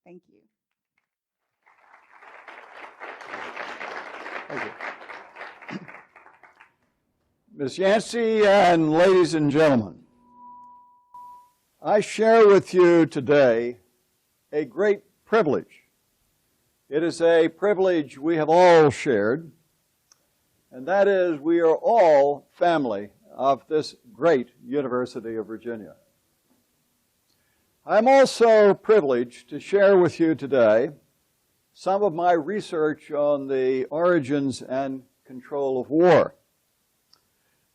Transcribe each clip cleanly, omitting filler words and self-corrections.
Thank you. Thank you. Ms. Yancey and ladies and gentlemen, I share with you today a great privilege. It is a privilege we have all shared, and that is we are all family of this great University of Virginia. I'm also privileged to share with you today some of my research on the origins and control of war.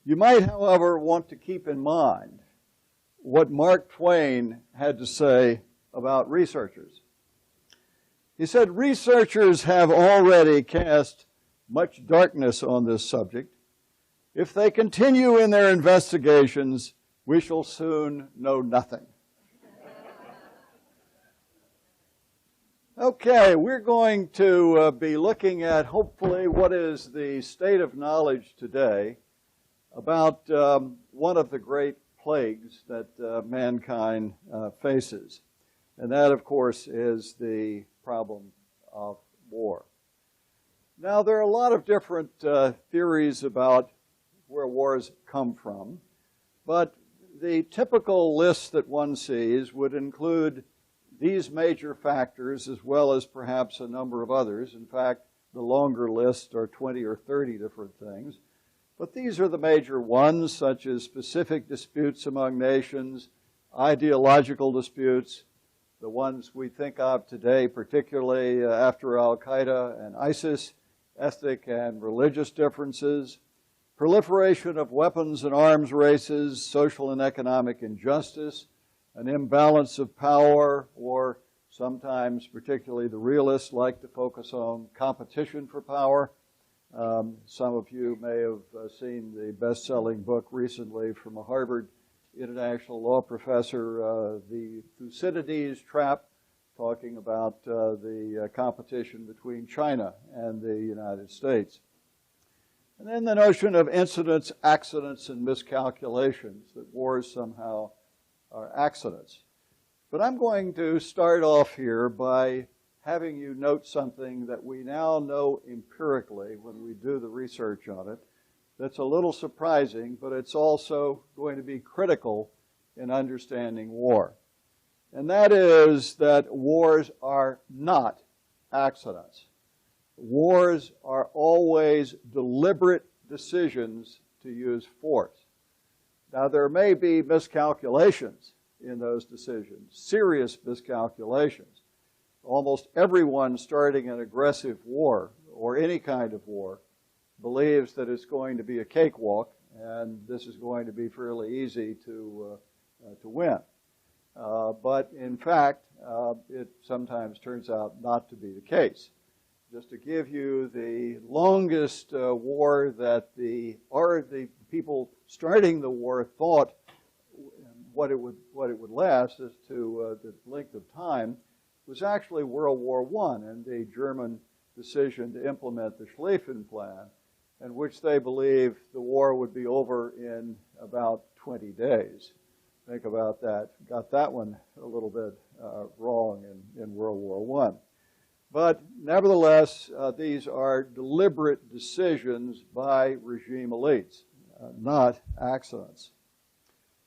You might, however, want to keep in mind what Mark Twain had to say about researchers. He said, "Researchers have already cast much darkness on this subject. If they continue in their investigations, we shall soon know nothing." Okay, we're going to be looking at, hopefully, what is the state of knowledge today about one of the great plagues that mankind faces. And that, of course, is the problem of war. Now, there are a lot of different theories about where wars come from, but the typical list that one sees would include these major factors as well as perhaps a number of others. In fact, the longer list are 20 or 30 different things. But these are the major ones, such as specific disputes among nations, ideological disputes, the ones we think of today, particularly after Al-Qaeda and ISIS, ethnic and religious differences, proliferation of weapons and arms races, social and economic injustice, an imbalance of power, or sometimes, particularly the realists, like to focus on competition for power. Some of you may have seen the best-selling book recently from a Harvard international law professor, The Thucydides Trap, talking about the competition between China and the United States. And then the notion of incidents, accidents, and miscalculations, that wars somehow are accidents. But I'm going to start off here by having you note something that we now know empirically when we do the research on it that's a little surprising, but it's also going to be critical in understanding war. And that is that wars are not accidents. Wars are always deliberate decisions to use force. Now, there may be miscalculations in those decisions, serious miscalculations. Almost everyone starting an aggressive war or any kind of war believes that it's going to be a cakewalk and this is going to be fairly easy to win. But in fact, it sometimes turns out not to be the case. Just to give you the longest war that the people starting the war thought what it would last as to the length of time was actually World War I and the German decision to implement the Schlieffen Plan, in which they believed the war would be over in about 20 days. Think about that. Got that one a little bit wrong in World War I. But nevertheless, these are deliberate decisions by regime elites, not accidents.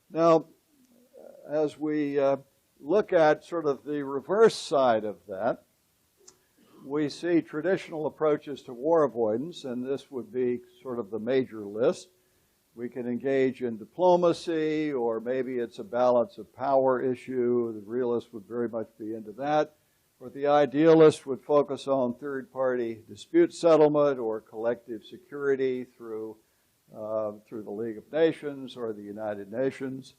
Now, as we look at sort of the reverse side of that, we see traditional approaches to war avoidance, and this would be sort of the major list. We can engage in diplomacy, or maybe it's a balance of power issue. The realist would very much be into that. Or the idealist would focus on third-party dispute settlement or collective security through the League of Nations or the United Nations.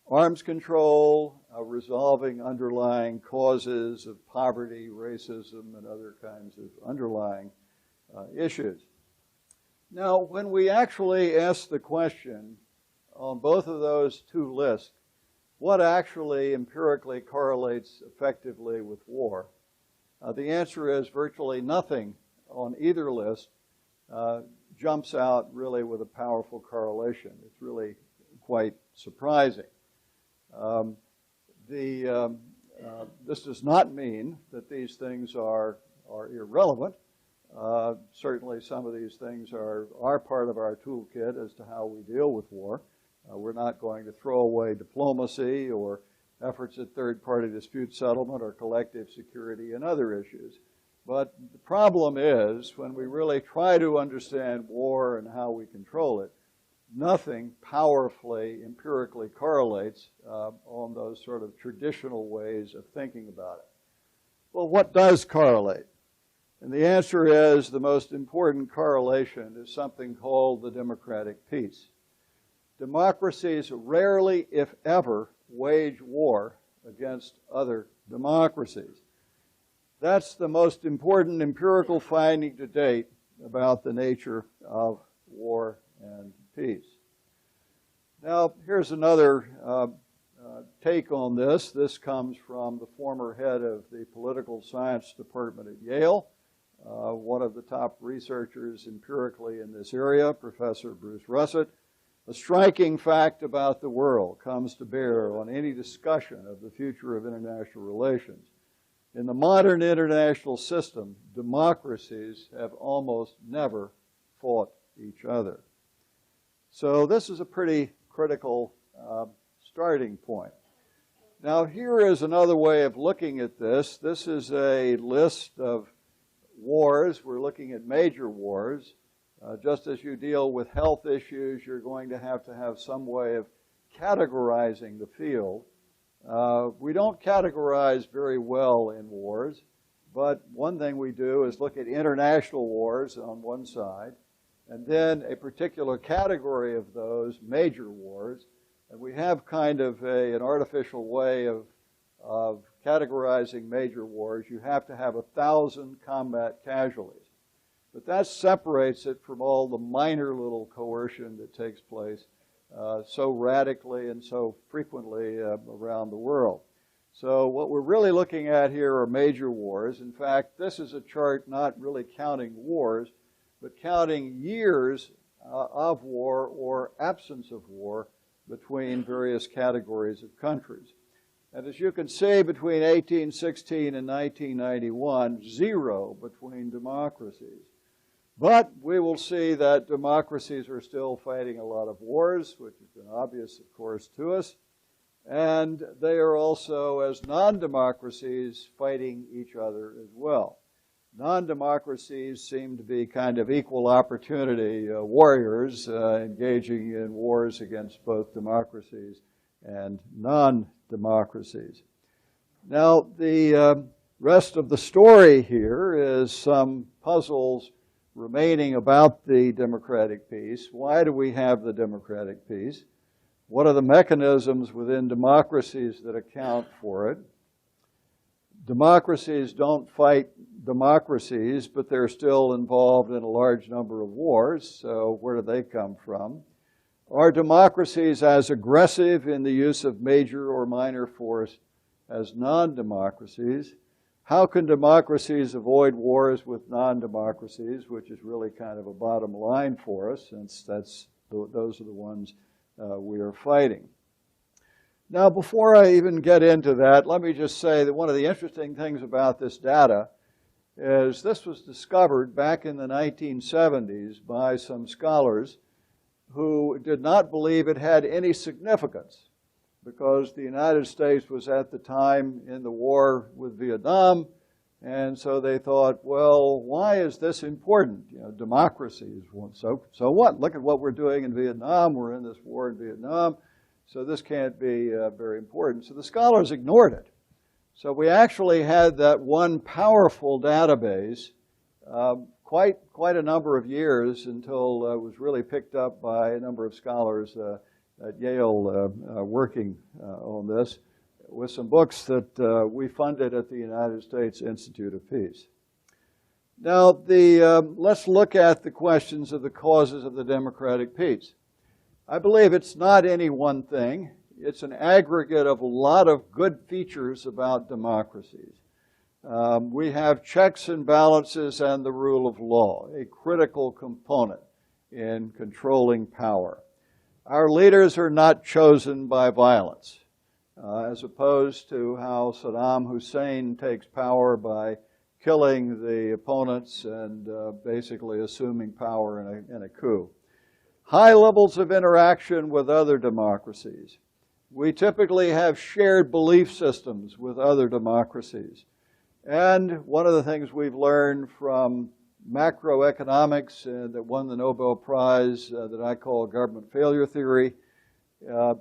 Arms control, resolving underlying causes of poverty, racism, and other kinds of underlying issues. Now, when we actually ask the question on both of those two lists, what actually empirically correlates effectively with war? The answer is virtually nothing on either list jumps out really with a powerful correlation. It's really quite surprising. The This does not mean that these things are irrelevant. Certainly some of these things are part of our toolkit as to how we deal with war. We're not going to throw away diplomacy or efforts at third-party dispute settlement or collective security and other issues. But the problem is, when we really try to understand war and how we control it, nothing powerfully, empirically correlates on those sort of traditional ways of thinking about it. Well, what does correlate? And the answer is the most important correlation is something called the democratic peace. Democracies rarely, if ever, wage war against other democracies. That's the most important empirical finding to date about the nature of war and peace. Now, here's another take on this. This comes from the former head of the political science department at Yale, one of the top researchers empirically in this area, Professor Bruce Russett. A striking fact about the world comes to bear on any discussion of the future of international relations. In the modern international system, democracies have almost never fought each other. So this is a pretty critical starting point. Now, here is another way of looking at this. This is a list of wars. We're looking at major wars. Just as you deal with health issues, you're going to have some way of categorizing the field. We don't categorize very well in wars, but one thing we do is look at international wars on one side, and then a particular category of those, major wars, and we have kind of an artificial way of categorizing major wars. You have to have 1,000 combat casualties. But that separates it from all the minor little coercion that takes place so radically and so frequently around the world. So what we're really looking at here are major wars. In fact, this is a chart not really counting wars, but counting years of war or absence of war between various categories of countries. And as you can see, between 1816 and 1991, 0 between democracies. But we will see that democracies are still fighting a lot of wars, which has been obvious, of course, to us. And they are also, as non-democracies, fighting each other as well. Non-democracies seem to be kind of equal opportunity warriors engaging in wars against both democracies and non-democracies. Now, the rest of the story here is some puzzles remaining about the democratic peace. Why do we have the democratic peace? What are the mechanisms within democracies that account for it? Democracies don't fight democracies, but they're still involved in a large number of wars, so where do they come from? Are democracies as aggressive in the use of major or minor force as non-democracies? How can democracies avoid wars with non-democracies, which is really kind of a bottom line for us, since those are the ones we are fighting. Now, before I even get into that, let me just say that one of the interesting things about this data is this was discovered back in the 1970s by some scholars who did not believe it had any significance, because the United States was at the time in the war with Vietnam, and so they thought, well, why is this important? You know, democracy is one. So what? Look at what we're doing in Vietnam. We're in this war in Vietnam, so this can't be very important. So the scholars ignored it. So we actually had that one powerful database quite a number of years until it was really picked up by a number of scholars at Yale working on this, with some books that we funded at the United States Institute of Peace. Now, let's look at the questions of the causes of the democratic peace. I believe it's not any one thing. It's an aggregate of a lot of good features about democracies. We have checks and balances and the rule of law, a critical component in controlling power. Our leaders are not chosen by violence. as opposed to how Saddam Hussein takes power by killing the opponents and basically assuming power in a coup. High levels of interaction with other democracies. We typically have shared belief systems with other democracies. And one of the things we've learned from macroeconomics that won the Nobel Prize that I call government failure theory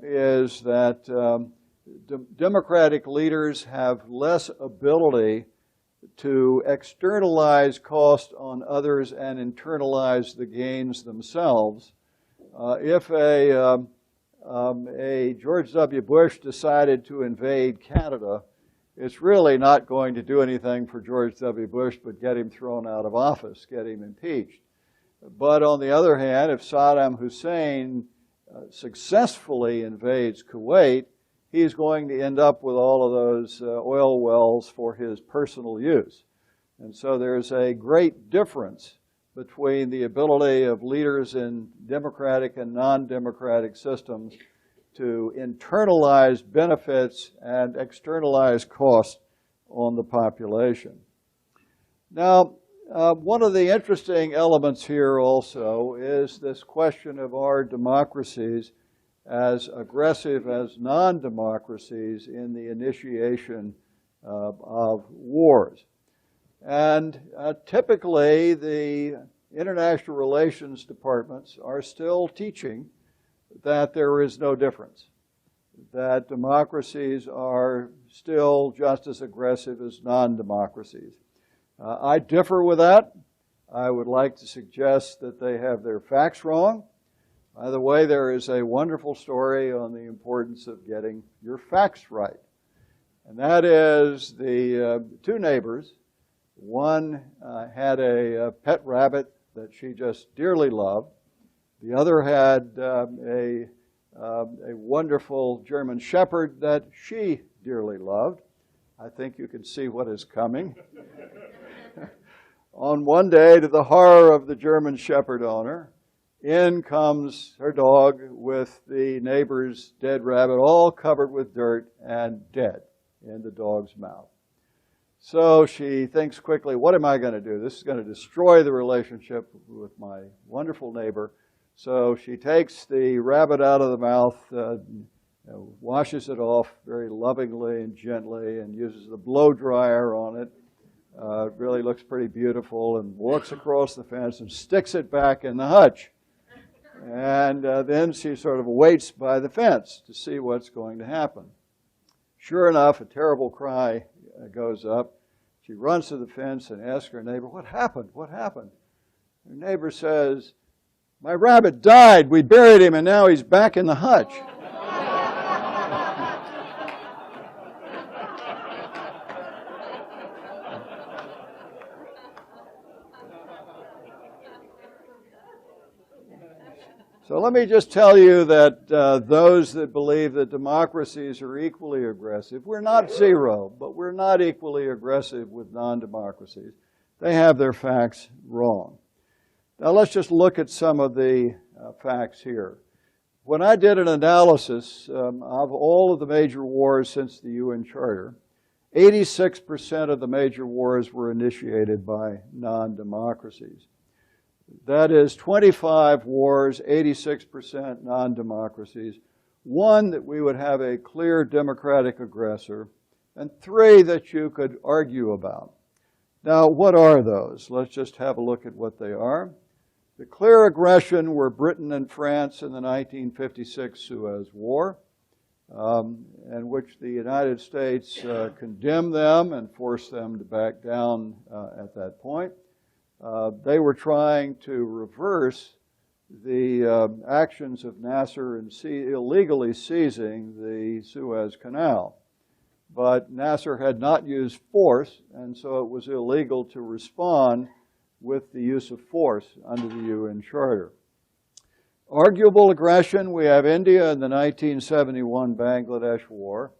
is that democratic leaders have less ability to externalize cost on others and internalize the gains themselves. If a George W. Bush decided to invade Canada, it's really not going to do anything for George W. Bush but get him thrown out of office, get him impeached. But on the other hand, if Saddam Hussein successfully invades Kuwait, he's going to end up with all of those oil wells for his personal use. And so there's a great difference between the ability of leaders in democratic and non-democratic systems to internalize benefits and externalize costs on the population. Now, one of the interesting elements here also is this question of our democracies as aggressive as non-democracies in the initiation of wars. And typically, the international relations departments are still teaching that there is no difference, that democracies are still just as aggressive as non-democracies. I differ with that. I would like to suggest that they have their facts wrong. By the way, there is a wonderful story on the importance of getting your facts right. And that is the two neighbors. One had a pet rabbit that she just dearly loved. The other had a wonderful German Shepherd that she dearly loved. I think you can see what is coming. On one day, to the horror of the German Shepherd owner, in comes her dog with the neighbor's dead rabbit, all covered with dirt and dead in the dog's mouth. So she thinks quickly, what am I going to do? This is going to destroy the relationship with my wonderful neighbor. So she takes the rabbit out of the mouth, washes it off very lovingly and gently, and uses the blow dryer on it. It really looks pretty beautiful, and walks across the fence and sticks it back in the hutch. And then she sort of waits by the fence to see what's going to happen. Sure enough, a terrible cry goes up. She runs to the fence and asks her neighbor, what happened? What happened? Her neighbor says, my rabbit died. We buried him, and now he's back in the hutch. So let me just tell you that those that believe that democracies are equally aggressive, we're not zero, but we're not equally aggressive with non-democracies. They have their facts wrong. Now let's just look at some of the facts here. When I did an analysis of all of the major wars since the UN Charter, 86% of the major wars were initiated by non-democracies. That is 25 wars, 86% non-democracies, 1 that we would have a clear democratic aggressor, and 3 that you could argue about. Now, what are those? Let's just have a look at what they are. The clear aggression were Britain and France in the 1956 Suez War, in which the United States condemned them and forced them to back down at that point. They were trying to reverse the actions of Nasser in illegally seizing the Suez Canal. But Nasser had not used force, and so it was illegal to respond with the use of force under the UN Charter. Arguable aggression, we have India in the 1971 Bangladesh War.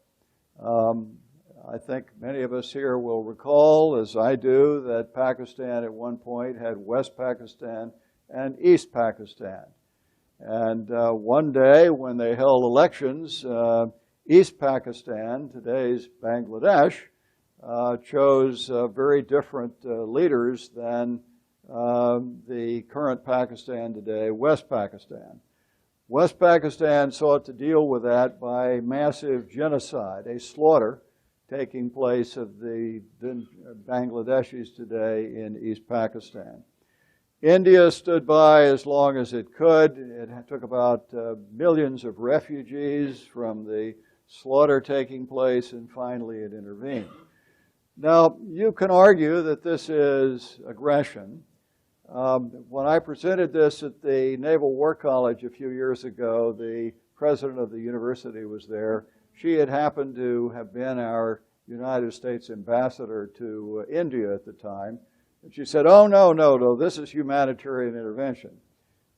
I think many of us here will recall, as I do, that Pakistan at one point had West Pakistan and East Pakistan. And one day when they held elections, East Pakistan, today's Bangladesh, chose very different leaders than the current Pakistan today, West Pakistan. West Pakistan sought to deal with that by massive genocide, a slaughter taking place of the Bangladeshis today in East Pakistan. India stood by as long as it could. It took about millions of refugees from the slaughter taking place, and finally it intervened. Now, you can argue that this is aggression. When I presented this at the Naval War College a few years ago, the president of the university was there. She had happened to have been our United States ambassador to India at the time. And she said, "Oh, no, this is humanitarian intervention."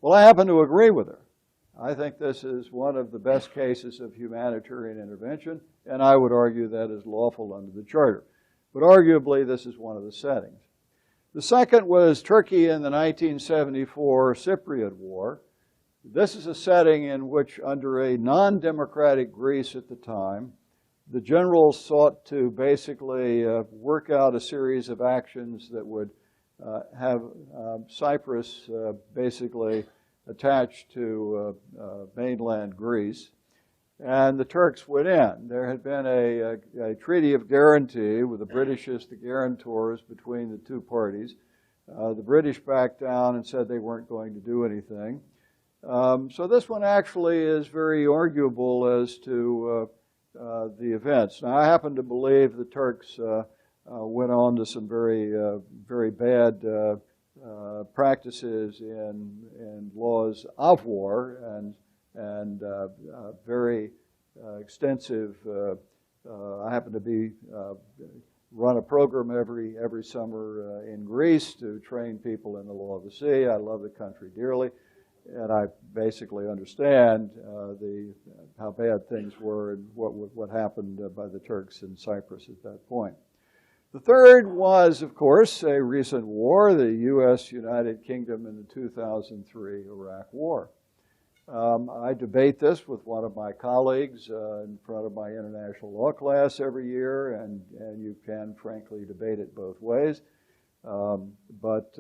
Well, I happen to agree with her. I think this is one of the best cases of humanitarian intervention, and I would argue that is lawful under the Charter. But arguably, this is one of the settings. The second was Turkey in the 1974 Cypriot War. This is a setting in which, under a non-democratic Greece at the time, the generals sought to basically work out a series of actions that would have Cyprus basically attached to mainland Greece. And the Turks went in. There had been a treaty of guarantee with the British as the guarantors between the two parties. The British backed down and said they weren't going to do anything. So this one actually is very arguable as to the events. Now, I happen to believe the Turks went on to some very bad practices in laws of war and very extensive. I happen to run a program every summer in Greece to train people in the law of the sea. I love the country dearly, and I basically understand how bad things were and what happened by the Turks in Cyprus at that point. The third was, of course, a recent war, the U.S. United Kingdom in the 2003 Iraq War. I debate this with one of my colleagues in front of my international law class every year, and you can, frankly, debate it both ways. But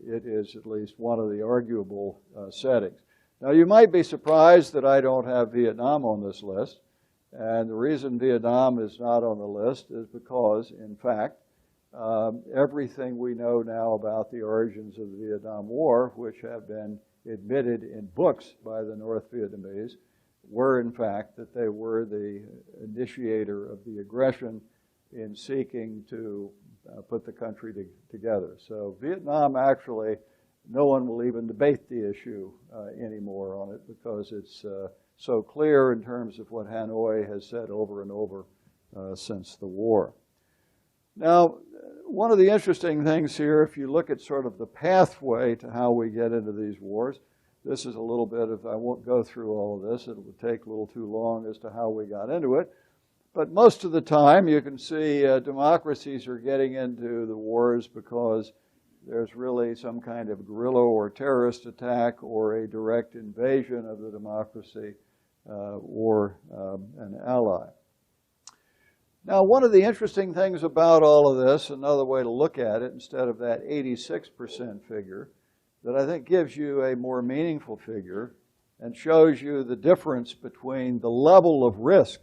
it is at least one of the arguable settings. Now, you might be surprised that I don't have Vietnam on this list. And the reason Vietnam is not on the list is because, in fact, everything we know now about the origins of the Vietnam War, which have been admitted in books by the North Vietnamese, were in fact that they were the initiator of the aggression in seeking to put the country together. So Vietnam, actually, no one will even debate the issue anymore on it because it's so clear in terms of what Hanoi has said over and over since the war. Now, one of the interesting things here, if you look at sort of the pathway to how we get into these wars, this is a little bit of, I won't go through all of this, it would take a little too long as to how we got into it. But most of the time, you can see democracies are getting into the wars because there's really some kind of guerrilla or terrorist attack or a direct invasion of the democracy or an ally. Now, one of the interesting things about all of this, another way to look at it, instead of that 86% figure, that I think gives you a more meaningful figure and shows you the difference between the level of risk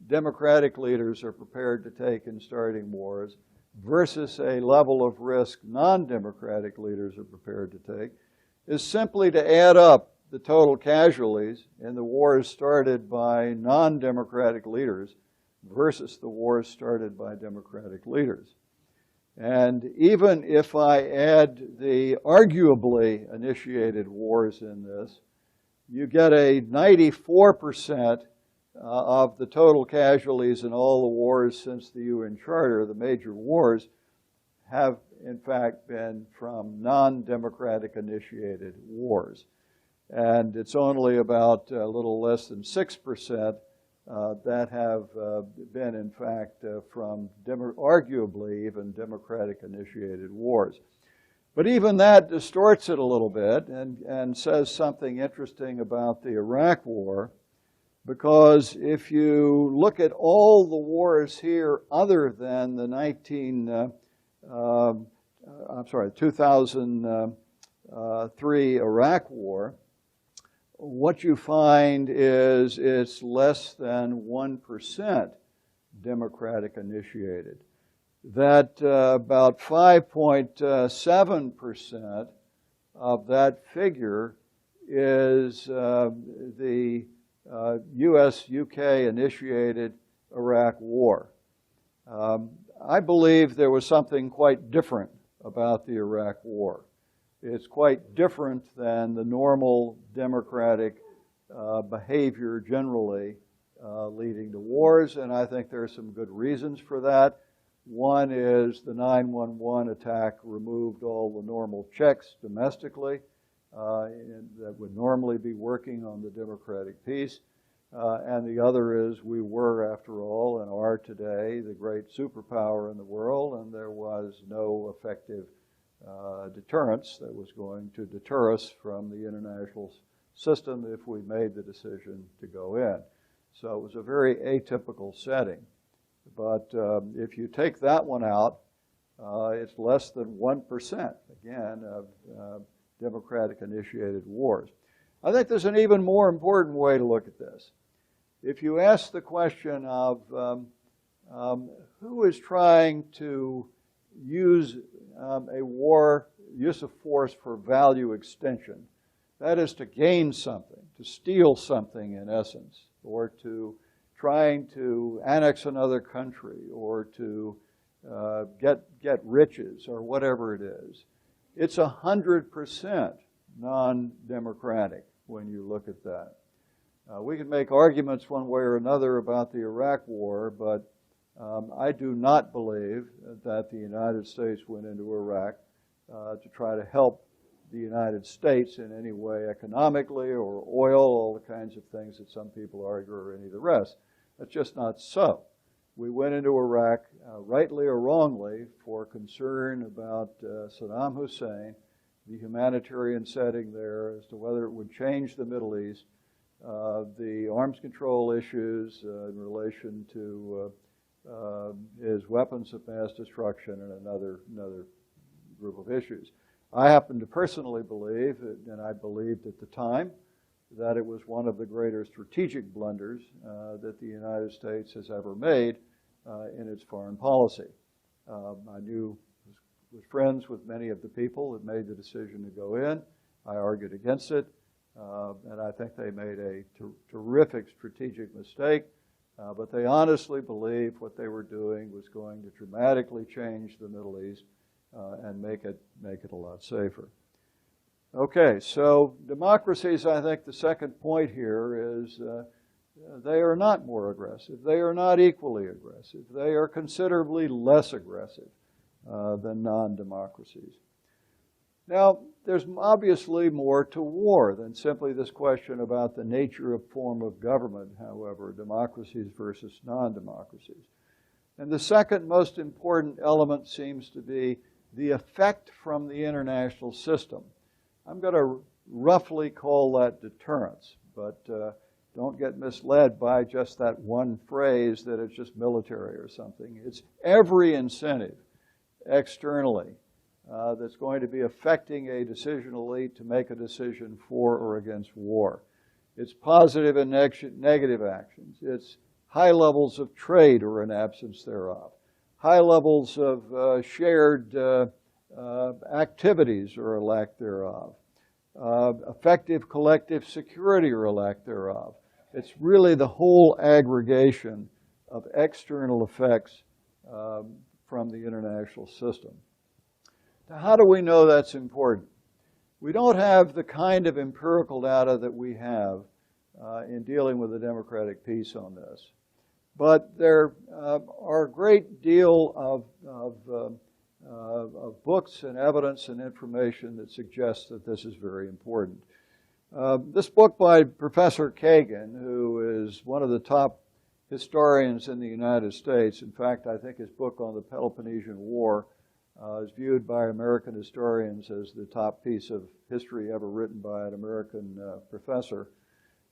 democratic leaders are prepared to take in starting wars versus a level of risk non-democratic leaders are prepared to take, is simply to add up the total casualties in the wars started by non-democratic leaders versus the wars started by democratic leaders. And even if I add the arguably initiated wars in this, you get a 94% of the total casualties in all the wars since the UN Charter, the major wars, have in fact been from non-democratic initiated wars. And it's only about a little less than 6% that have been in fact from arguably even democratic initiated wars. But even that distorts it a little bit and says something interesting about the Iraq War, because if you look at all the wars here other than the 2003 Iraq War, what you find is it's less than 1% Democratic initiated. That about 5.7% of that figure is the U.S.-UK initiated Iraq War. I believe there was something quite different about the Iraq War. It's quite different than the normal democratic behavior generally leading to wars, and I think there are some good reasons for that. One is the 9/11 attack removed all the normal checks domestically that would normally be working on the democratic peace. And the other is we were, after all, and are today, the great superpower in the world, and there was no effective deterrence that was going to deter us from the international system if we made the decision to go in. So it was a very atypical setting. But if you take that one out, it's less than 1%, again, of Democratic-initiated wars. I think there's an even more important way to look at this. If you ask the question of who is trying to use use of force for value extension, that is to gain something, to steal something in essence, or to trying to annex another country, or to get riches, or whatever it is, it's 100% non-democratic when you look at that. We can make arguments one way or another about the Iraq War, but I do not believe that the United States went into Iraq to try to help the United States in any way economically or oil, all the kinds of things that some people argue, or any of the rest. That's just not so. We went into Iraq, rightly or wrongly, for concern about Saddam Hussein, the humanitarian setting there, as to whether it would change the Middle East, the arms control issues in relation to his weapons of mass destruction, and another group of issues. I happen to personally believe, and I believed at the time, that it was one of the greater strategic blunders that the United States has ever made in its foreign policy. I was friends with many of the people that made the decision to go in. I argued against it, and I think they made a terrific strategic mistake, but they honestly believed what they were doing was going to dramatically change the Middle East and make it a lot safer. Okay, so democracies, I think the second point here is they are not more aggressive. They are not equally aggressive. They are considerably less aggressive than non-democracies. Now, there's obviously more to war than simply this question about the nature of form of government, however, democracies versus non-democracies. And the second most important element seems to be the effect from the international system. I'm going to roughly call that deterrence, but don't get misled by just that one phrase that it's just military or something. It's every incentive externally that's going to be affecting a decision elite to make a decision for or against war. It's positive and negative actions. It's high levels of trade or an absence thereof. High levels of shared activities or a lack thereof. Effective collective security or a lack thereof. It's really the whole aggregation of external effects from the international system. Now, how do we know that's important? We don't have the kind of empirical data that we have in dealing with the democratic peace on this. But there are a great deal of books and evidence and information that suggests that this is very important. This book by Professor Kagan, who is one of the top historians in the United States, in fact, I think his book on the Peloponnesian War is viewed by American historians as the top piece of history ever written by an American professor.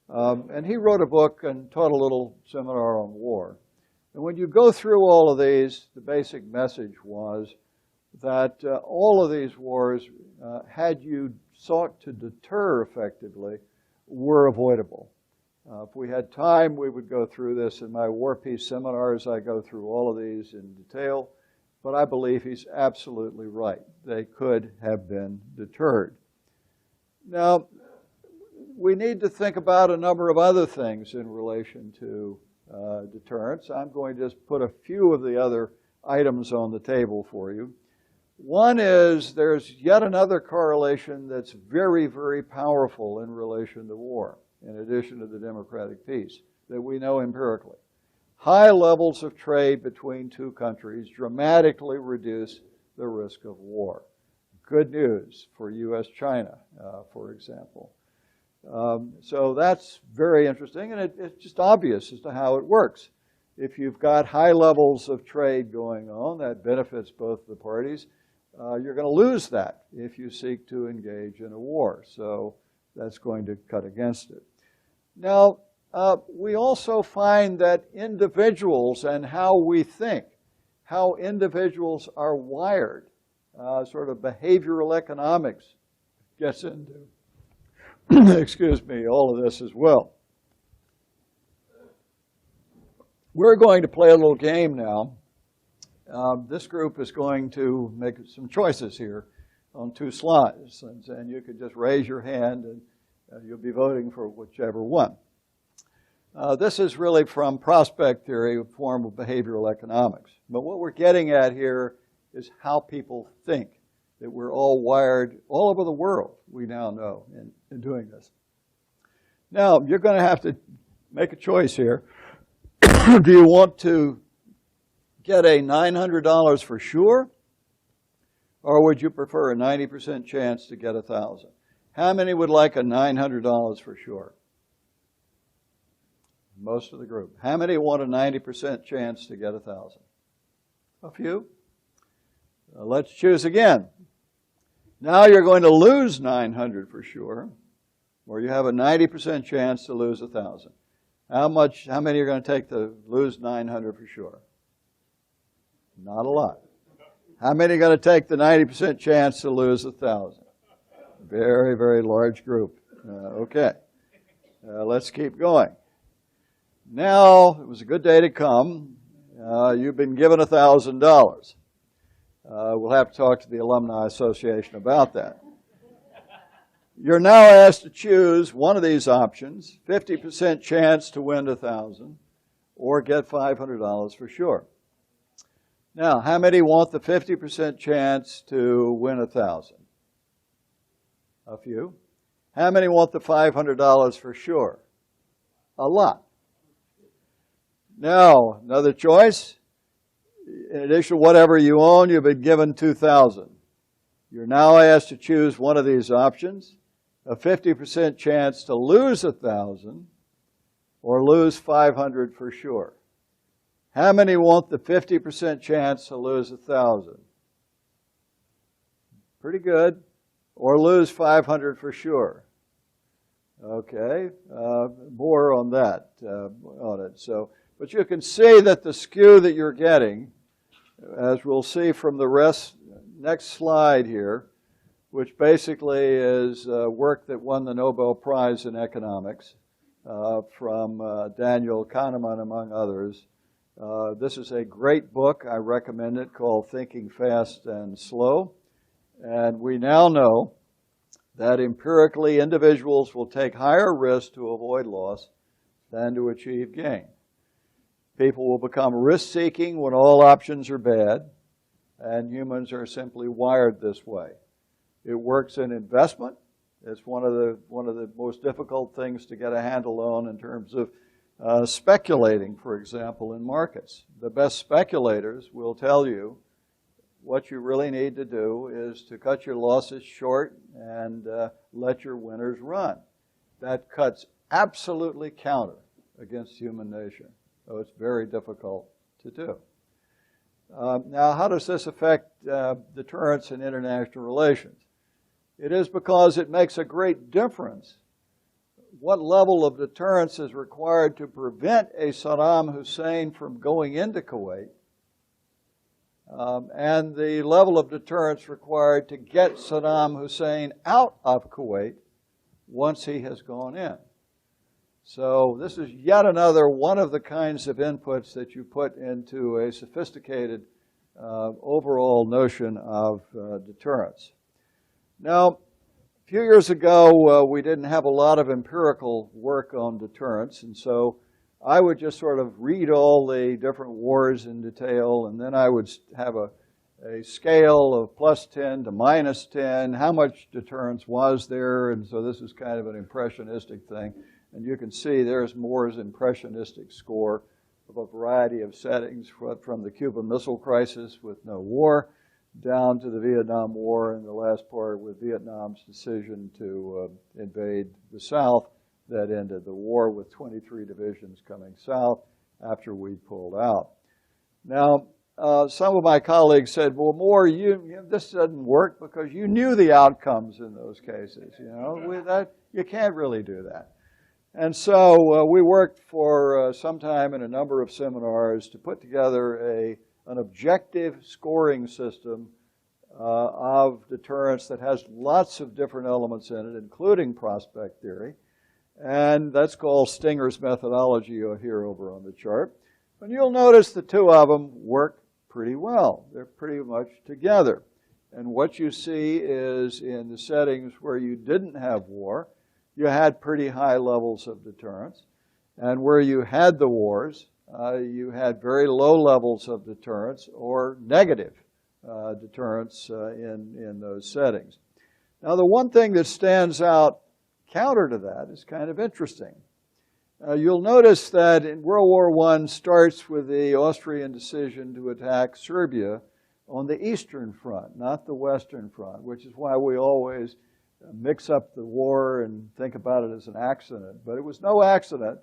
And he wrote a book and taught a little seminar on war. And when you go through all of these, the basic message was that all of these wars, had you sought to deter effectively, were avoidable. If we had time, we would go through this. In my War Peace seminars, I go through all of these in detail. But I believe he's absolutely right. They could have been deterred. Now, we need to think about a number of other things in relation to deterrence. I'm going to just put a few of the other items on the table for you. One is there's yet another correlation that's very, very powerful in relation to war, in addition to the democratic peace, that we know empirically. High levels of trade between two countries dramatically reduce the risk of war. Good news for U.S.-China, for example. So that's very interesting, and it's just obvious as to how it works. If you've got high levels of trade going on, that benefits both the parties. You're going to lose that if you seek to engage in a war. So that's going to cut against it. Now, we also find that individuals and how we think, how individuals are wired, sort of behavioral economics gets into, excuse me, all of this as well. We're going to play a little game now. This group is going to make some choices here on two slides. And you could just raise your hand and you'll be voting for whichever one. This is really from prospect theory, a form of behavioral economics. But what we're getting at here is how people think, that we're all wired all over the world, we now know, in doing this. Now, you're going to have to make a choice here. Do you want to get a $900 for sure, or would you prefer a 90% chance to get $1,000? How many would like a $900 for sure? Most of the group. How many want a 90% chance to get $1,000? A few. Let's choose again. Now you're going to lose $900 for sure, or you have a 90% chance to lose $1,000. How many are going to take to lose $900 for sure? Not a lot. How many are going to take the 90% chance to lose $1,000? Very, very large group. Okay. Let's keep going. Now, it was a good day to come. You've been given $1,000. We'll have to talk to the Alumni Association about that. You're now asked to choose one of these options, 50% chance to win $1,000, or get $500 for sure. Now, how many want the 50% chance to win $1,000? A few. How many want the $500 for sure? A lot. Now, another choice. In addition to whatever you own, you've been given $2,000. You're now asked to choose one of these options, a 50% chance to lose $1,000 or lose $500 for sure. How many want the 50% chance to lose $1,000? Pretty good. Or lose $500 for sure. Okay, more on that on it. So, but you can see that the skew that you're getting, as we'll see from the next slide here, which basically is work that won the Nobel Prize in economics from Daniel Kahneman, among others. This is a great book. I recommend it, called Thinking Fast and Slow. And we now know that empirically individuals will take higher risks to avoid loss than to achieve gain. People will become risk-seeking when all options are bad, and humans are simply wired this way. It works in investment. It's one of the most difficult things to get a handle on in terms of speculating, for example, in markets. The best speculators will tell you what you really need to do is to cut your losses short and let your winners run. That cuts absolutely counter against human nature. So it's very difficult to do. Now, how does this affect deterrence in international relations? It is because it makes a great difference what level of deterrence is required to prevent a Saddam Hussein from going into Kuwait, and the level of deterrence required to get Saddam Hussein out of Kuwait once he has gone in. So this is yet another one of the kinds of inputs that you put into a sophisticated overall notion of deterrence. Now, a few years ago, we didn't have a lot of empirical work on deterrence, and so I would just sort of read all the different wars in detail, and then I would have a scale of +10 to -10, how much deterrence was there, and so this is kind of an impressionistic thing. And you can see there's Moore's impressionistic score of a variety of settings from the Cuban Missile Crisis with no war down to the Vietnam War, and the last part with Vietnam's decision to invade the South that ended the war with 23 divisions coming south after we pulled out. Now, some of my colleagues said, well, Moore, this doesn't work because you knew the outcomes in those cases. You can't really do that. And so we worked for some time in a number of seminars to put together an objective scoring system of deterrence that has lots of different elements in it, including prospect theory. And that's called Stinger's methodology here over on the chart. And you'll notice the two of them work pretty well. They're pretty much together. And what you see is in the settings where you didn't have war, you had pretty high levels of deterrence. And where you had the wars, you had very low levels of deterrence or negative deterrence in those settings. Now, the one thing that stands out counter to that is kind of interesting. You'll notice that in World War I starts with the Austrian decision to attack Serbia on the Eastern Front, not the Western Front, which is why we always mix up the war and think about it as an accident. But it was no accident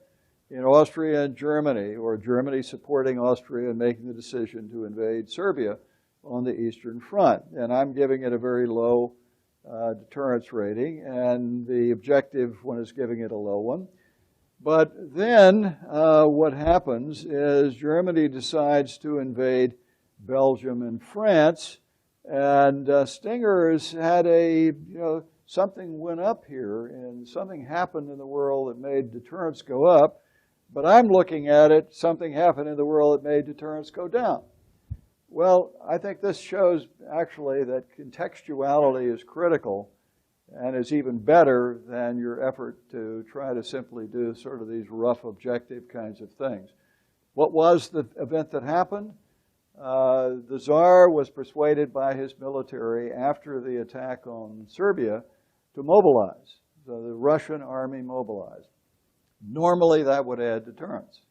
in Austria and Germany, or Germany supporting Austria and making the decision to invade Serbia on the Eastern Front. And I'm giving it a very low deterrence rating, and the objective one is giving it a low one. But then what happens is Germany decides to invade Belgium and France, and Stinger's had something went up here, and something happened in the world that made deterrence go up. But I'm looking at it, something happened in the world that made deterrence go down. Well, I think this shows actually that contextuality is critical and is even better than your effort to try to simply do sort of these rough objective kinds of things. What was the event that happened? The Tsar was persuaded by his military after the attack on Serbia to mobilize. So the Russian army mobilized. Normally that would add deterrence,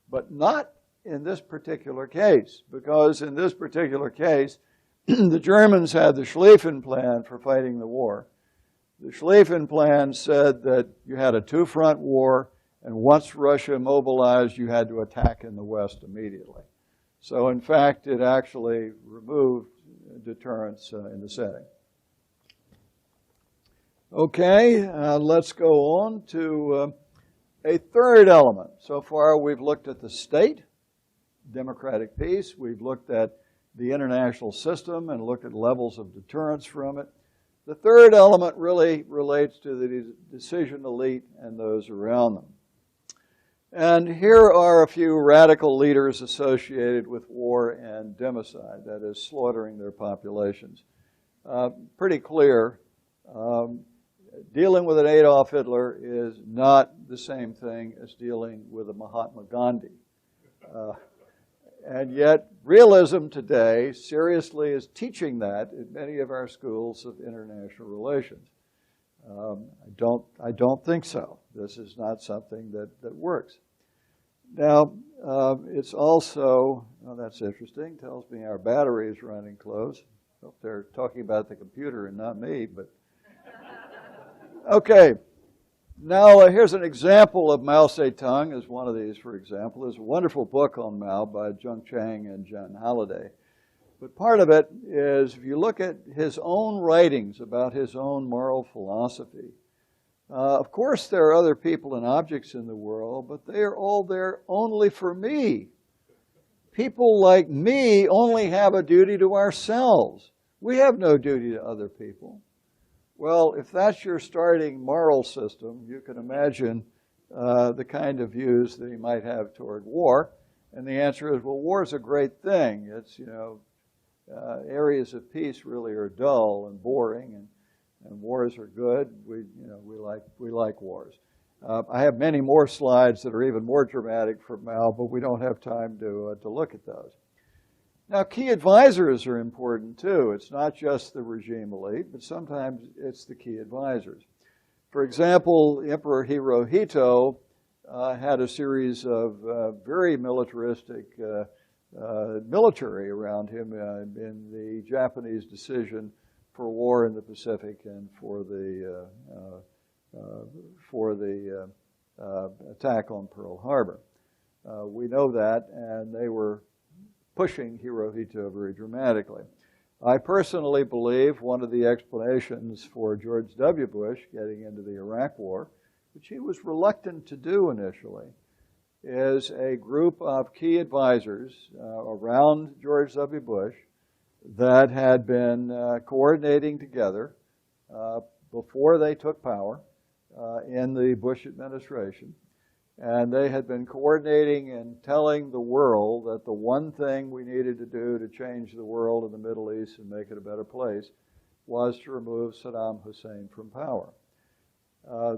but not in this particular case, because in this particular case, the Germans had the Schlieffen Plan for fighting the war. The Schlieffen Plan said that you had a two-front war, and once Russia mobilized, you had to attack in the West immediately. So in fact, it actually removed deterrence in the setting. Okay, let's go on to a third element. So far, we've looked at the state, democratic peace. We've looked at the international system and looked at levels of deterrence from it. The third element really relates to the decision elite and those around them. And here are a few radical leaders associated with war and democide, that is, slaughtering their populations. Pretty clear. Dealing with an Adolf Hitler is not the same thing as dealing with a Mahatma Gandhi. And yet, realism today seriously is teaching that in many of our schools of international relations. I don't think so. This is not something that works. Now, it's also, that's interesting, tells me our battery is running close. Hope they're talking about the computer and not me, but okay. Now, here's an example of Mao Zedong as one of these, for example. There's a wonderful book on Mao by Jung Chang and John Halliday. But part of it is, if you look at his own writings about his own moral philosophy, Of course, there are other people and objects in the world, but they are all there only for me. People like me only have a duty to ourselves. We have no duty to other people. Well, if that's your starting moral system, you can imagine the kind of views that he might have toward war. And the answer is, well, war is a great thing. It's, areas of peace really are dull and boring, and wars are good. We like wars. I have many more slides that are even more dramatic from Mao, but we don't have time to look at those. Now, key advisors are important too. It's not just the regime elite, but sometimes it's the key advisors. For example, Emperor Hirohito had a series of very militaristic military around him in the Japanese decision for war in the Pacific and for the attack on Pearl Harbor. We know that, and they were pushing Hirohito very dramatically. I personally believe one of the explanations for George W. Bush getting into the Iraq War, which he was reluctant to do initially, is a group of key advisors around George W. Bush that had been coordinating together before they took power in the Bush administration. And they had been coordinating and telling the world that the one thing we needed to do to change the world in the Middle East and make it a better place was to remove Saddam Hussein from power.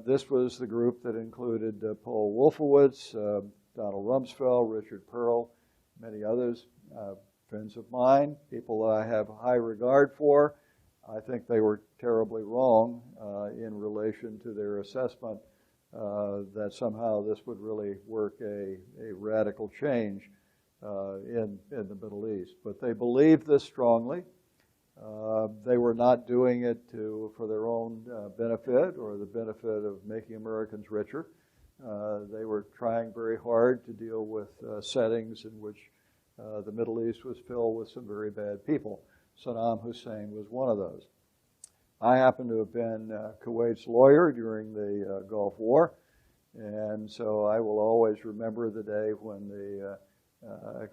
This was the group that included Paul Wolfowitz, Donald Rumsfeld, Richard Pearl, many others, friends of mine, people that I have high regard for. I think they were terribly wrong in relation to their assessment that somehow this would really work a radical change in the Middle East. But they believed this strongly. They were not doing it for their own benefit or the benefit of making Americans richer. They were trying very hard to deal with settings in which the Middle East was filled with some very bad people. Saddam Hussein was one of those. I happen to have been Kuwait's lawyer during the Gulf War, and so I will always remember the day when the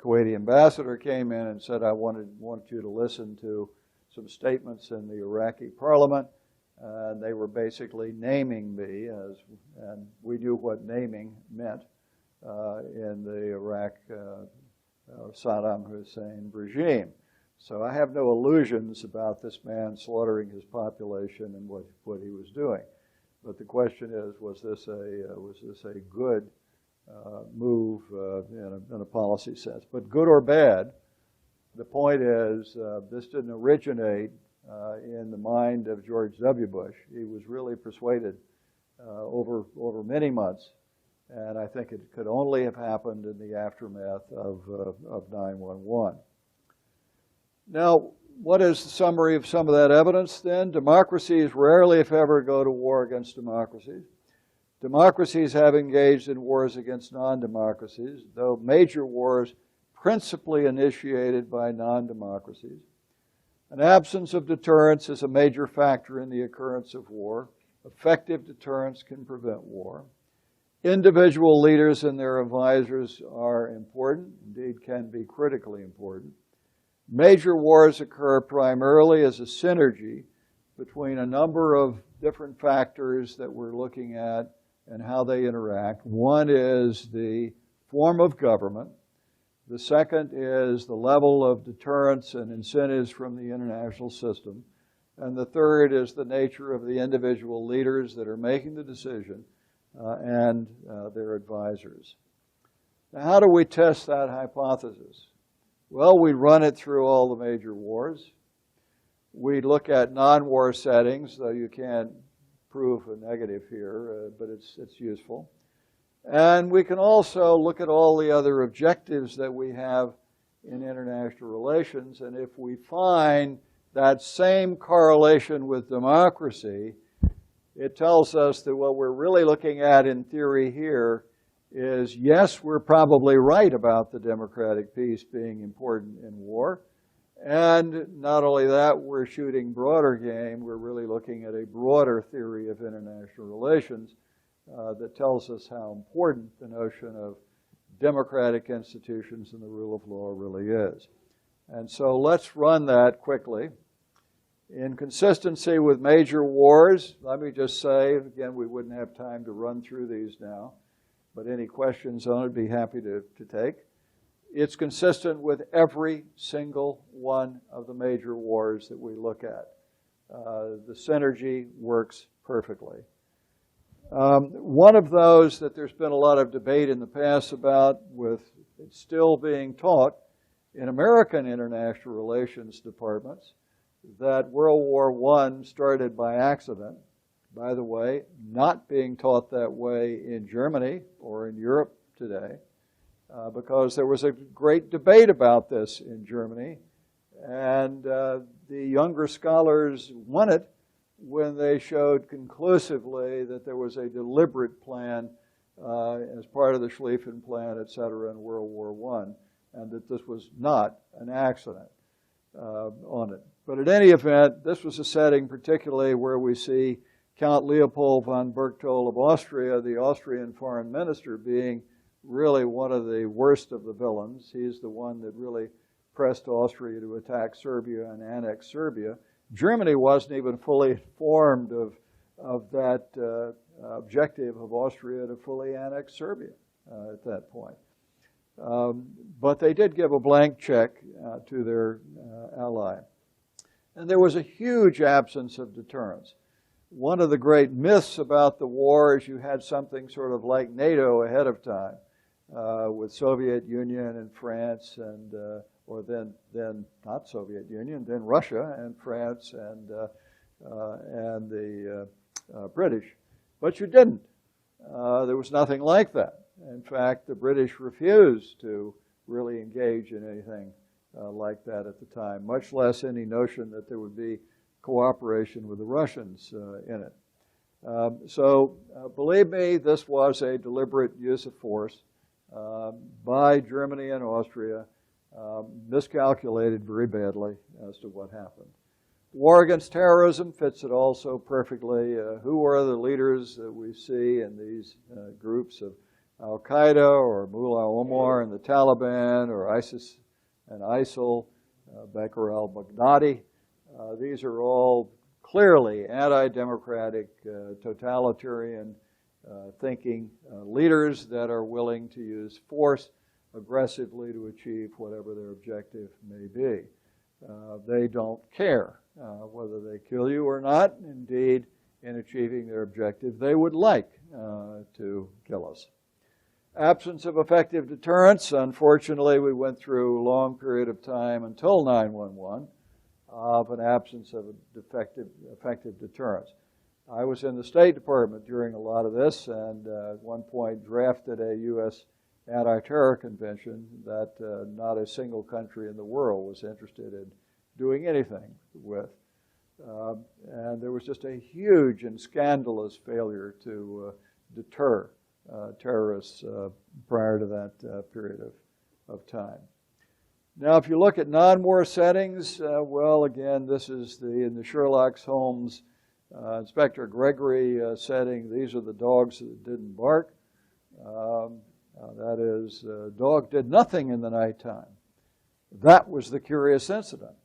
Kuwaiti ambassador came in and said, I want you to listen to some statements in the Iraqi parliament. They were basically naming me, and we knew what naming meant in the Iraq Saddam Hussein regime. So I have no illusions about this man slaughtering his population and what he was doing. But the question is, was this a good move in a policy sense? But good or bad, the point is this didn't originate in the mind of George W. Bush. He was really persuaded over many months, and I think it could only have happened in the aftermath of 9/11. Now, what is the summary of some of that evidence then? Democracies rarely, if ever, go to war against democracies. Democracies have engaged in wars against non-democracies, though major wars principally initiated by non-democracies. An absence of deterrence is a major factor in the occurrence of war. Effective deterrence can prevent war. Individual leaders and their advisors are important, indeed can be critically important. Major wars occur primarily as a synergy between a number of different factors that we're looking at and how they interact. One is the form of government. The second is the level of deterrence and incentives from the international system. And the third is the nature of the individual leaders that are making the decision and their advisors. Now, how do we test that hypothesis? Well, we run it through all the major wars. We look at non-war settings, though you can't prove a negative here, but it's useful. And we can also look at all the other objectives that we have in international relations, and if we find that same correlation with democracy, it tells us that what we're really looking at in theory here is, yes, we're probably right about the democratic peace being important in war, And not only that, we're shooting broader game. We're really looking at a broader theory of international relations that tells us how important the notion of democratic institutions and the rule of law really is. And so let's run that quickly. In consistency with major wars, let me just say, again, we wouldn't have time to run through these now, but any questions on it, I'd be happy to take. It's consistent with every single one of the major wars that we look at. The synergy works perfectly. One of those that there's been a lot of debate in the past about, with it still being taught in American international relations departments, that World War I started by accident. By the way, not being taught that way in Germany or in Europe today, because there was a great debate about this in Germany, and the younger scholars won it when they showed conclusively that there was a deliberate plan as part of the Schlieffen Plan, et cetera, in World War I, and that this was not an accident on it. But at any event, this was a setting particularly where we see Count Leopold von Berchtold of Austria, the Austrian foreign minister, being really one of the worst of the villains. He's the one that really pressed Austria to attack Serbia and annex Serbia. Germany wasn't even fully informed of that objective of Austria to fully annex Serbia at that point. But they did give a blank check to their ally. And there was a huge absence of deterrence. One of the great myths about the war is you had something sort of like NATO ahead of time, with Soviet Union and France and or then not Soviet Union, then Russia and France and the British. But you didn't. There was nothing like that. In fact, the British refused to really engage in anything like that at the time, much less any notion that there would be cooperation with the Russians in it. So believe me, this was a deliberate use of force by Germany and Austria, miscalculated very badly as to what happened. War against terrorism fits it also perfectly. Who are the leaders that we see in these groups of Al-Qaeda or Mullah Omar and the Taliban or ISIS and ISIL, Bakr al-Baghdadi? These are all clearly anti-democratic, totalitarian thinking leaders that are willing to use force aggressively to achieve whatever their objective may be. They don't care whether they kill you or not. Indeed, in achieving their objective, they would like to kill us. Absence of effective deterrence. Unfortunately, we went through a long period of time until 9/11 of an absence of effective deterrence. I was in the State Department during a lot of this, and at one point drafted a U.S. anti-terror convention that not a single country in the world was interested in doing anything with. And there was just a huge and scandalous failure to deter terrorists prior to that period of time. Now, if you look at non-war settings, well, again, this is in the Sherlock Holmes Inspector Gregory setting. These are the dogs that didn't bark. That is, dog did nothing in the nighttime. That was the curious incident.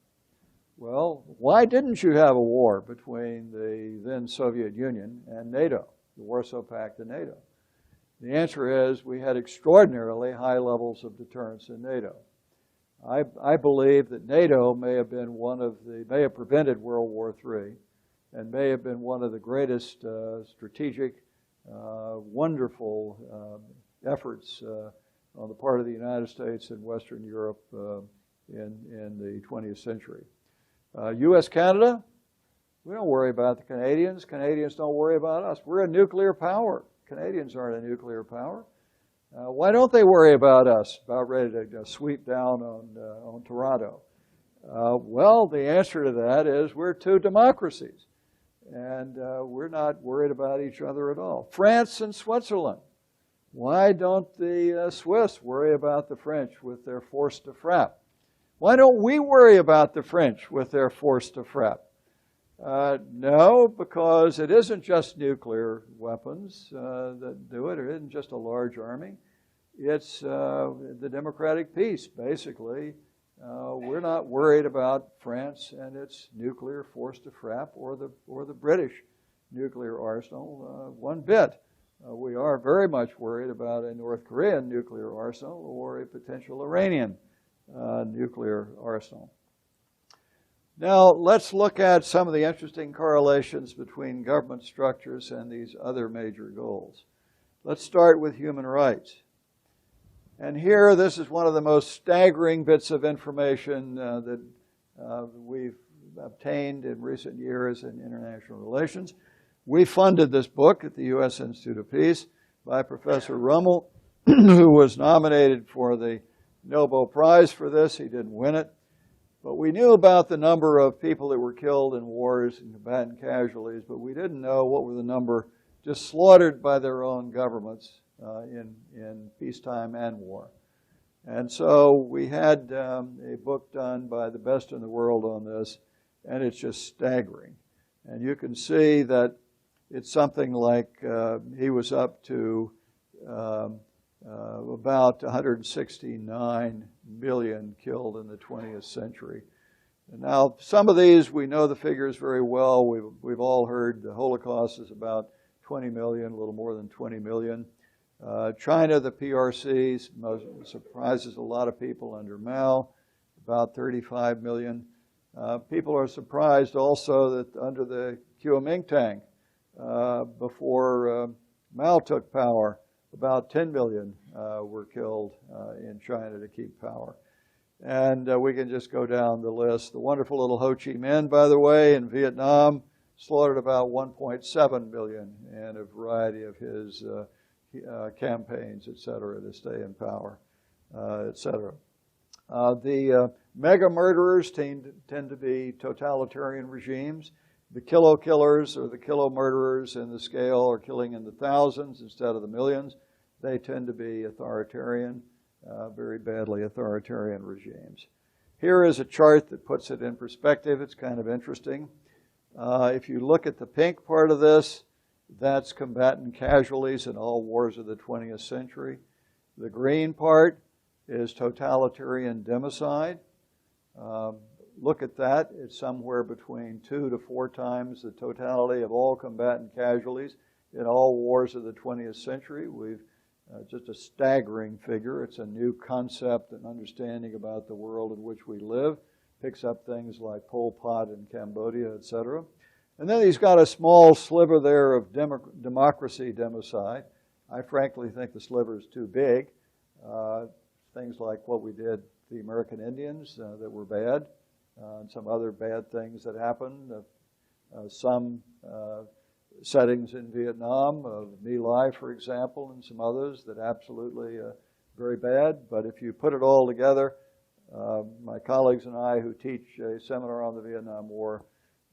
Well, why didn't you have a war between the then Soviet Union and NATO, the Warsaw Pact and NATO? The answer is we had extraordinarily high levels of deterrence in NATO. I believe that NATO may have prevented World War III and may have been one of the greatest strategic, wonderful efforts on the part of the United States and Western Europe in the 20th century. U.S.-Canada, we don't worry about the Canadians. Canadians don't worry about us. We're a nuclear power. Canadians aren't a nuclear power. Why don't they worry about us, about ready to sweep down on Toronto? Well, the answer to that is we're two democracies, and we're not worried about each other at all. France and Switzerland. Why don't the Swiss worry about the French with their force de frappe? Why don't we worry about the French with their force de frappe? No, because it isn't just nuclear weapons that do it. It isn't just a large army. It's the democratic peace, basically. We're not worried about France and its nuclear force de frappe or the British nuclear arsenal one bit. We are very much worried about a North Korean nuclear arsenal or a potential Iranian nuclear arsenal. Now, let's look at some of the interesting correlations between government structures and these other major goals. Let's start with human rights. And here, this is one of the most staggering bits of information that we've obtained in recent years in international relations. We funded this book at the U.S. Institute of Peace by Professor Rummel, who was nominated for the Nobel Prize for this. He didn't win it. But we knew about the number of people that were killed in wars and combatant casualties, but we didn't know what were the number just slaughtered by their own governments in peacetime and war. And so we had a book done by the best in the world on this, and it's just staggering. And you can see that it's something like he was up to about 169 million killed in the 20th century. And now, some of these, we know the figures very well. We've all heard the Holocaust is about 20 million, a little more than 20 million. China, the PRC, surprises a lot of people under Mao, about 35 million. People are surprised also that under the Kuomintang, before Mao took power, about 10 million were killed in China to keep power. And we can just go down the list. The wonderful little Ho Chi Minh, by the way, in Vietnam, slaughtered about 1.7 million in a variety of his campaigns, et cetera, to stay in power, et cetera. The mega murderers tend to be totalitarian regimes. The kilo killers or the kilo murderers in the scale are killing in the thousands instead of the millions. They tend to be authoritarian, very badly authoritarian regimes. Here is a chart that puts it in perspective. It's kind of interesting. If you look at the pink part of this, that's combatant casualties in all wars of the 20th century. The green part is totalitarian democide. Look at that. It's somewhere between 2 to 4 times the totality of all combatant casualties in all wars of the 20th century. We've just a staggering figure. It's a new concept and understanding about the world in which we live. Picks up things like Pol Pot in Cambodia, et cetera. And then he's got a small sliver there of democracy democide. I frankly think the sliver is too big. Things like what we did to the American Indians that were bad, and some other bad things that happened. Some settings in Vietnam, of My Lai, for example, and some others that absolutely very bad. But if you put it all together, my colleagues and I who teach a seminar on the Vietnam War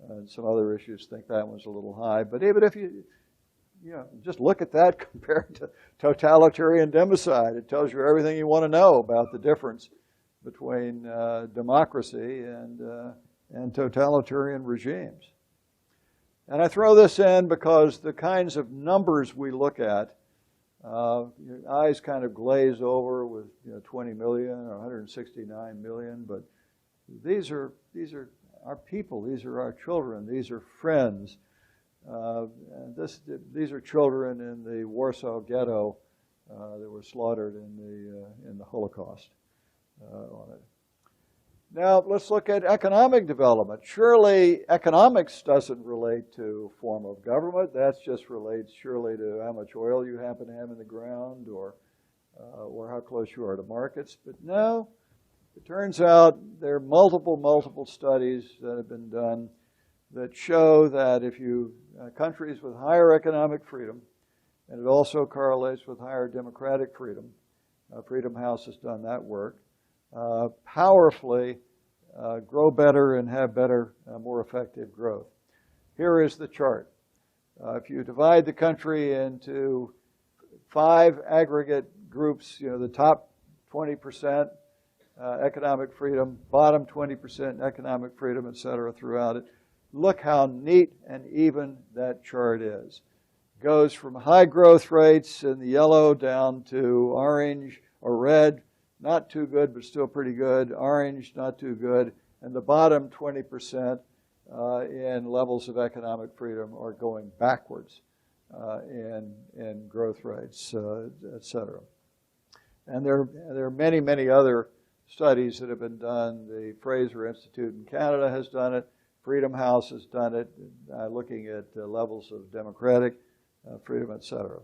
and some other issues think that one's a little high. But even if you just look at that compared to totalitarian democide, it tells you everything you want to know about the difference between democracy and totalitarian regimes. And I throw this in because the kinds of numbers we look at, your eyes kind of glaze over with 20 million or 169 million, but these are our people, these are our children, these are friends. These are children in the Warsaw Ghetto that were slaughtered in the Holocaust on it. Now, let's look at economic development. Surely, economics doesn't relate to form of government. That just relates surely to how much oil you happen to have in the ground or how close you are to markets. But no, it turns out there are multiple studies that have been done that show that if you, countries with higher economic freedom, and it also correlates with higher democratic freedom, Freedom House has done that work, powerfully grow better and have better, more effective growth. Here is the chart. If you divide the country into 5 aggregate groups, the top 20%, economic freedom, bottom 20% economic freedom, etc. throughout it. Look how neat and even that chart is. Goes from high growth rates in the yellow down to orange or red, not too good but still pretty good, orange, not too good, and the bottom 20% in levels of economic freedom are going backwards in growth rates, etc. And there are many, many other studies that have been done. The Fraser Institute in Canada has done it. Freedom House has done it, looking at levels of democratic freedom, etc.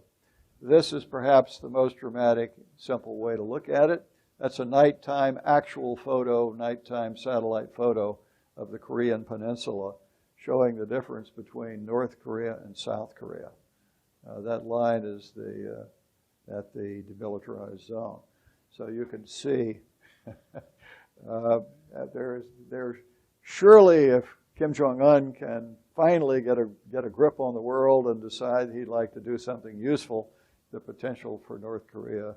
This is perhaps the most dramatic, simple way to look at it. That's a nighttime actual photo, nighttime satellite photo of the Korean Peninsula, showing the difference between North Korea and South Korea. That line is at the demilitarized zone. So you can see there's surely, if Kim Jong-un can finally get a grip on the world and decide he'd like to do something useful, the potential for North Korea,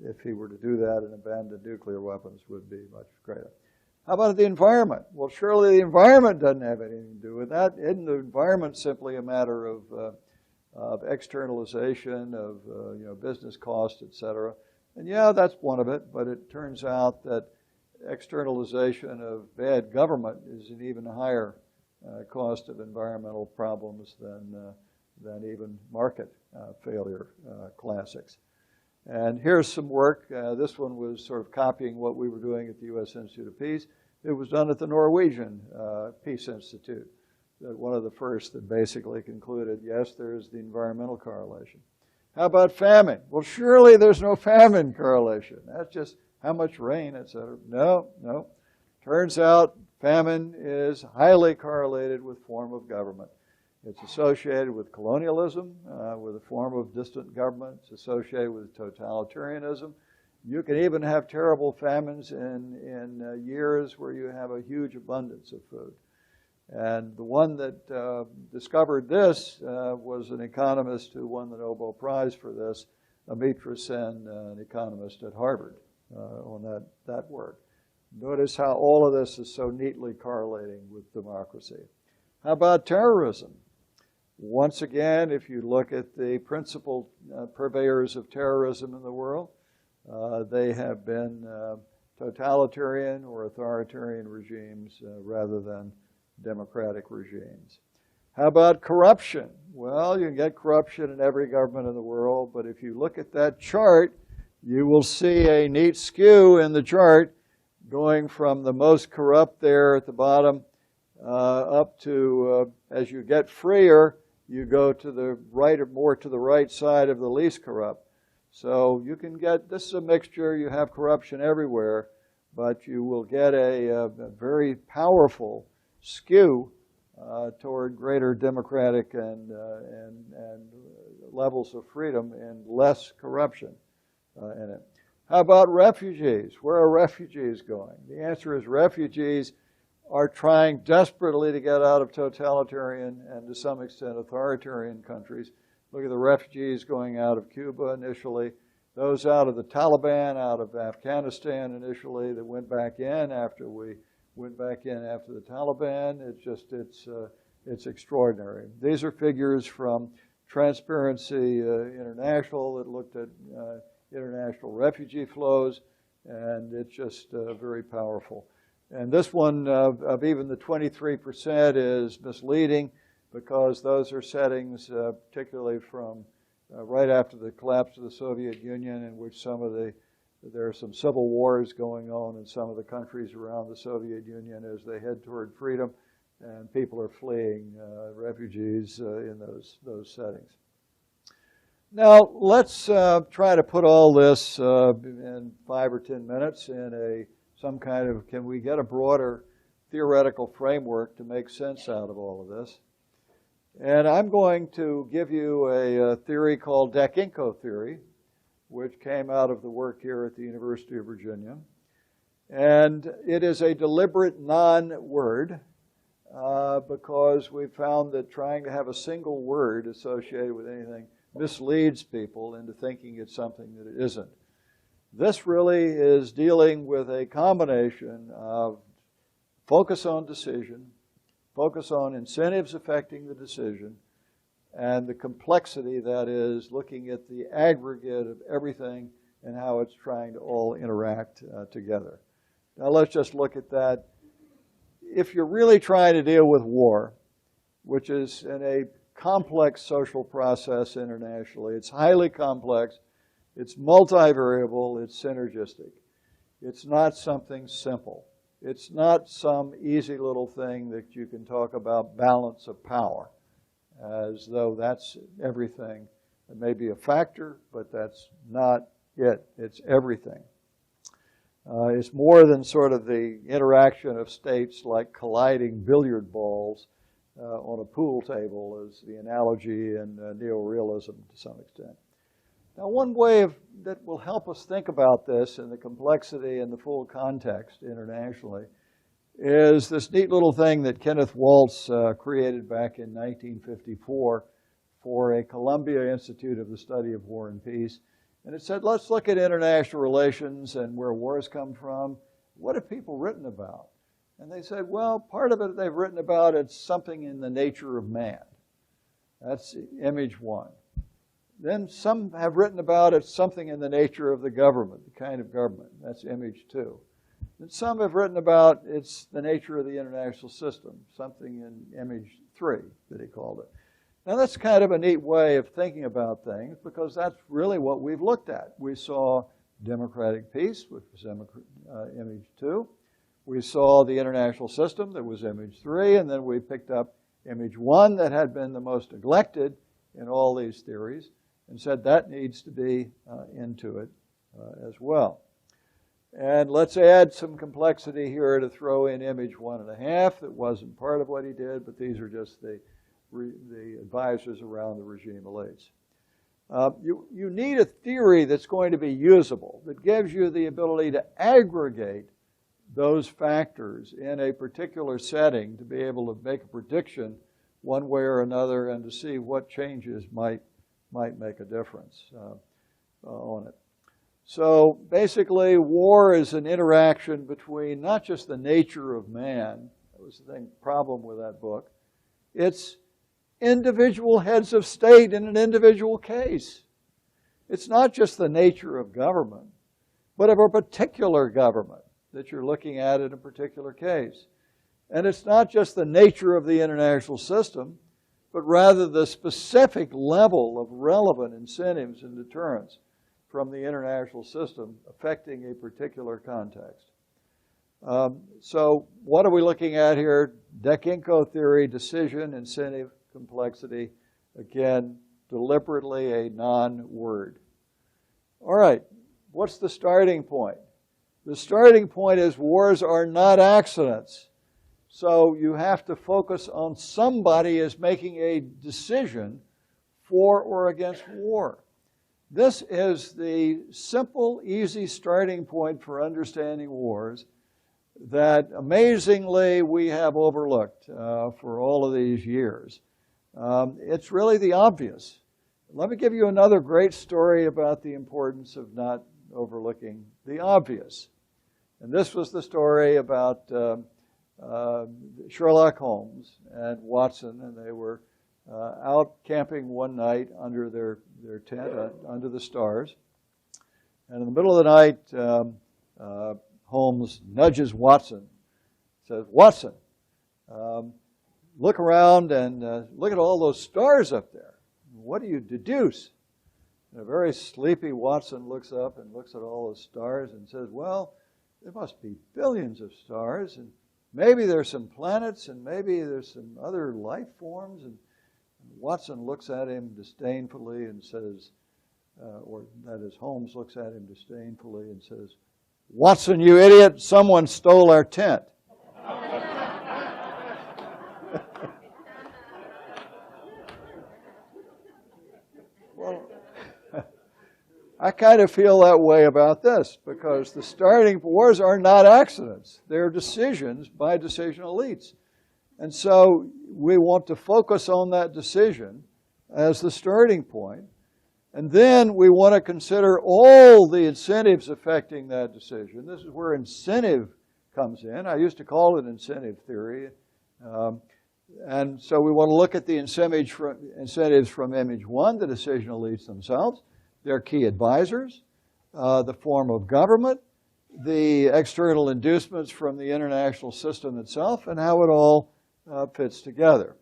if he were to do that and abandon nuclear weapons, would be much greater. How about the environment? Well, surely the environment doesn't have anything to do with that. Isn't the environment simply a matter of externalization, of business cost, etc.? And yeah, that's one of it, but it turns out that externalization of bad government is an even higher cost of environmental problems than even market failure classics. And here's some work. This one was sort of copying what we were doing at the U.S. Institute of Peace. It was done at the Norwegian Peace Institute, one of the first that basically concluded, yes, there is the environmental correlation. How about famine? Well, surely there's no famine correlation. That's just how much rain, etc. No. Turns out famine is highly correlated with form of government. It's associated with colonialism, with a form of distant government. It's associated with totalitarianism. You can even have terrible famines in years where you have a huge abundance of food. And the one that discovered this was an economist who won the Nobel Prize for this, Amartya Sen, an economist at Harvard, on that work. Notice how all of this is so neatly correlating with democracy. How about terrorism? Once again, if you look at the principal purveyors of terrorism in the world, they have been totalitarian or authoritarian regimes rather than democratic regimes. How about corruption? Well, you can get corruption in every government in the world, but if you look at that chart, you will see a neat skew in the chart going from the most corrupt there at the bottom up to, as you get freer, you go to the right or more to the right side of the least corrupt. So you can get, this is a mixture, you have corruption everywhere, but you will get a very powerful skew toward greater democratic and levels of freedom and less corruption in it. How about refugees? Where are refugees going? The answer is refugees are trying desperately to get out of totalitarian and to some extent authoritarian countries. Look at the refugees going out of Cuba initially, those out of the Taliban, out of Afghanistan initially that went back in after we went back in after the Taliban. It's extraordinary. These are figures from Transparency International that looked at international refugee flows, and it's just very powerful. And this one of even the 23% is misleading because those are settings, particularly from right after the collapse of the Soviet Union, in which there are some civil wars going on in some of the countries around the Soviet Union as they head toward freedom, and people are fleeing, refugees in those settings. Now, let's try to put all this in 5 or 10 minutes in some kind of, can we get a broader theoretical framework to make sense out of all of this? And I'm going to give you a theory called Dakinko theory, which came out of the work here at the University of Virginia. And it is a deliberate non-word because we found that trying to have a single word associated with anything misleads people into thinking it's something that it isn't. This really is dealing with a combination of focus on decision, focus on incentives affecting the decision, and the complexity that is looking at the aggregate of everything and how it's trying to all interact together. Now let's just look at that. If you're really trying to deal with war, which is in a complex social process internationally, it's highly complex, it's multivariable, it's synergistic. It's not something simple. It's not some easy little thing that you can talk about balance of power, as though that's everything. It may be a factor, but that's not it. It's everything. It's more than sort of the interaction of states like colliding billiard balls on a pool table, is the analogy in neorealism to some extent. Now, one way that will help us think about this and the complexity and the full context internationally is this neat little thing that Kenneth Waltz created back in 1954 for a Columbia Institute of the Study of War and Peace. And it said, let's look at international relations and where wars come from. What have people written about? And they said, well, part of it they've written about, it's something in the nature of man. That's image one. Then some have written about it's something in the nature of the government, the kind of government. That's image two. And some have written about it's the nature of the international system, something in image three that he called it. Now that's kind of a neat way of thinking about things because that's really what we've looked at. We saw democratic peace, which was image two. We saw the international system, that was image three, and then we picked up image one that had been the most neglected in all these theories, and said that needs to be into it as well. And let's add some complexity here to throw in image 1.5. That wasn't part of what he did, but these are just the advisors around the regime elites. You need a theory that's going to be usable, that gives you the ability to aggregate those factors in a particular setting to be able to make a prediction one way or another and to see what changes might make a difference on it. So basically, war is an interaction between not just the nature of man, that was the problem with that book, it's individual heads of state in an individual case. It's not just the nature of government, but of a particular government that you're looking at in a particular case. And it's not just the nature of the international system, but rather the specific level of relevant incentives and deterrence from the international system affecting a particular context. So what are we looking at here? Dekinko theory, decision, incentive, complexity. Again, deliberately a non-word. All right, what's the starting point? The starting point is wars are not accidents. So you have to focus on somebody as making a decision for or against war. This is the simple, easy starting point for understanding wars that amazingly we have overlooked for all of these years. It's really the obvious. Let me give you another great story about the importance of not overlooking the obvious. And this was the story about Sherlock Holmes and Watson, and they were out camping one night under their tent under the stars. And in the middle of the night, Holmes nudges Watson, says, Watson, look around and look at all those stars up there. What do you deduce? And a very sleepy Watson looks up and looks at all those stars and says, well, there must be billions of stars, and maybe there's some planets, and maybe there's some other life forms. And Watson looks at him disdainfully and says, or that is, Holmes looks at him disdainfully and says, Watson, you idiot, someone stole our tent. Well, I kind of feel that way about this because the starting wars are not accidents. They're decisions by decision elites. And so we want to focus on that decision as the starting point And then we want to consider all the incentives affecting that decision. This is where incentive comes in. I used to call it incentive theory. And so we want to look at the incentives from image one, the decision elites themselves, their key advisors, the form of government, the external inducements from the international system itself, and how it all fits together.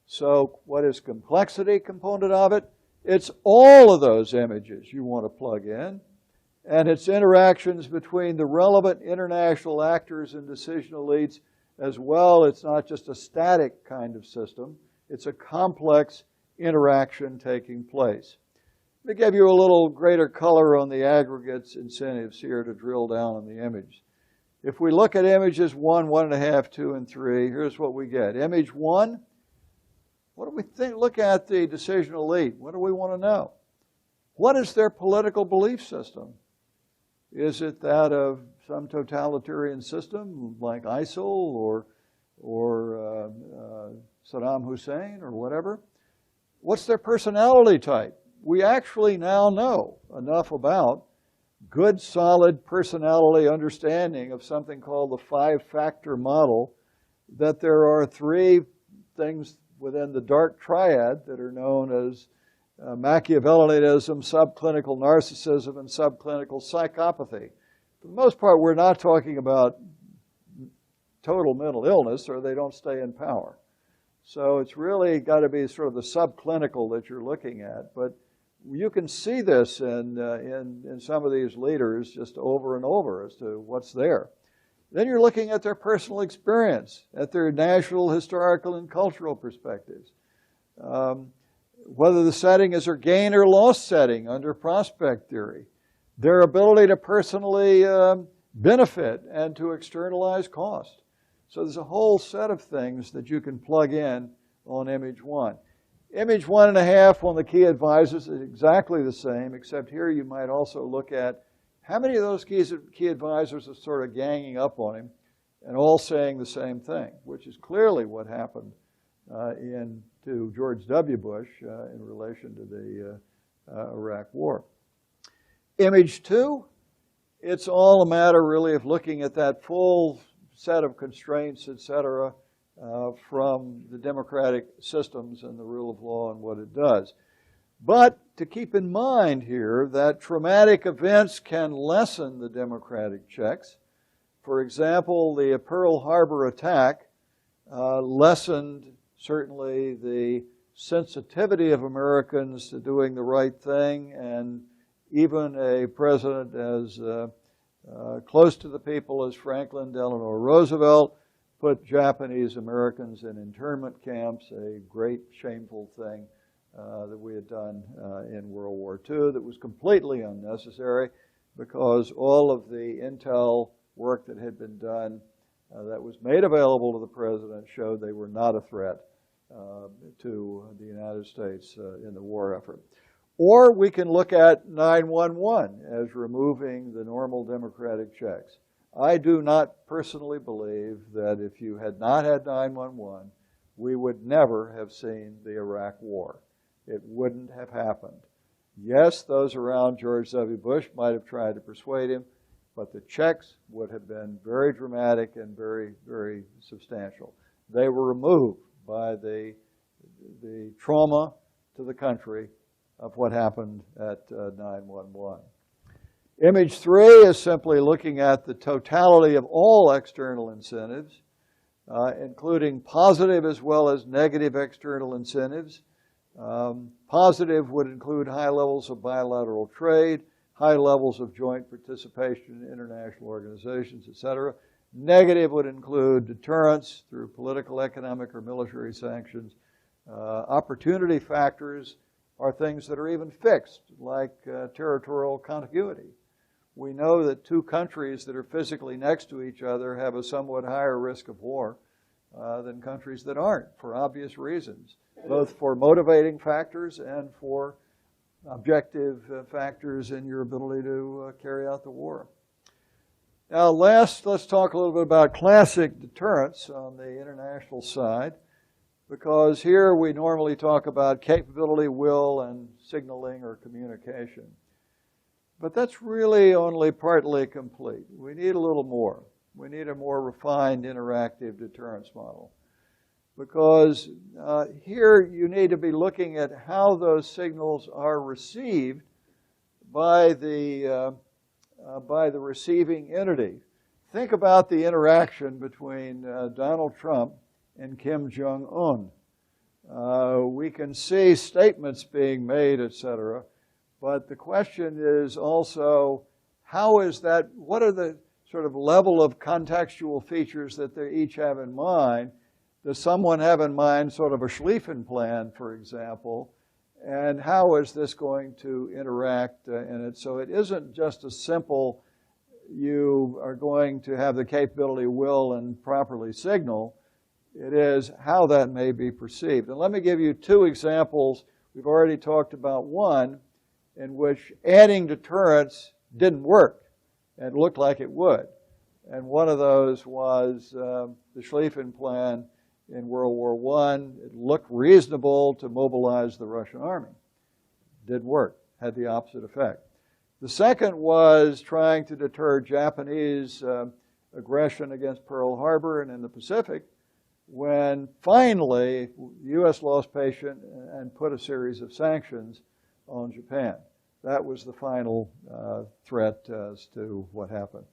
So what is complexity component of it? It's all of those images you want to plug in, and it's interactions between the relevant international actors and decision elites as well. It's not just a static kind of system. It's a complex interaction taking place. Let me give you a little greater color on the aggregates incentives here to drill down on the image. If we look at images 1, 1.5, 2, and 3, here's what we get. Image 1, what do we think? Look at the decision elite. What do we want to know? What is their political belief system? Is it that of some totalitarian system like ISIL or Saddam Hussein or whatever? What's their personality type? We actually now know enough about good, solid personality understanding of something called the 5-factor model that there are 3 things within the dark triad that are known as Machiavellianism, subclinical narcissism, and subclinical psychopathy. For the most part, we're not talking about total mental illness, or they don't stay in power. So it's really got to be sort of the subclinical that you're looking at. But you can see this in some of these leaders just over and over as to what's there. Then you're looking at their personal experience, at their national, historical, and cultural perspectives. Whether the setting is a gain or loss setting under prospect theory. Their ability to personally benefit and to externalize cost. So there's a whole set of things that you can plug in on image 1. Image 1.5 on the key advisors is exactly the same, except here you might also look at how many of those key advisors are sort of ganging up on him and all saying the same thing, which is clearly what happened to George W. Bush in relation to the Iraq War. Image 2, it's all a matter really of looking at that full set of constraints, etc., from the democratic systems and the rule of law and what it does. But to keep in mind here that traumatic events can lessen the democratic checks. For example, the Pearl Harbor attack lessened certainly the sensitivity of Americans to doing the right thing, and even a president as close to the people as Franklin Delano Roosevelt put Japanese Americans in internment camps, a great shameful thing that we had done in World War II that was completely unnecessary because all of the intel work that had been done that was made available to the president showed they were not a threat to the United States in the war effort. Or we can look at 9/11 as removing the normal democratic checks. I do not personally believe that if you had not had 9/11, we would never have seen the Iraq War. It wouldn't have happened. Yes, those around George W. Bush might have tried to persuade him, but the checks would have been very dramatic and very, very substantial. They were removed by the trauma to the country of what happened at 9/11. Image 3 is simply looking at the totality of all external incentives, including positive as well as negative external incentives. Positive would include high levels of bilateral trade, high levels of joint participation in international organizations, etc. Negative would include deterrence through political, economic, or military sanctions. Opportunity factors are things that are even fixed, like territorial contiguity. We know that 2 countries that are physically next to each other have a somewhat higher risk of war than countries that aren't, for obvious reasons, both for motivating factors and for objective factors in your ability to carry out the war. Now, last, let's talk a little bit about classic deterrence on the international side. because here we normally talk about capability, will, and signaling or communication. But that's really only partly complete. We need a little more. We need a more refined interactive deterrence model. Because here you need to be looking at how those signals are received by the receiving entity. Think about the interaction between Donald Trump and Kim Jong-un. We can see statements being made, etc., but the question is also, how is that, what are the sort of level of contextual features that they each have in mind? Does someone have in mind sort of a Schlieffen plan, for example? And how is this going to interact in it? So it isn't just a simple, you are going to have the capability, will, and properly signal. It is how that may be perceived. And let me give you two examples. We've already talked about one in which adding deterrence didn't work and looked like it would. And one of those was the Schlieffen plan in World War I. It looked reasonable to mobilize the Russian army. Didn't work, had the opposite effect. The second was trying to deter Japanese aggression against Pearl Harbor and in the Pacific, when finally the U.S. lost patience and put a series of sanctions on Japan. That was the final threat as to what happened.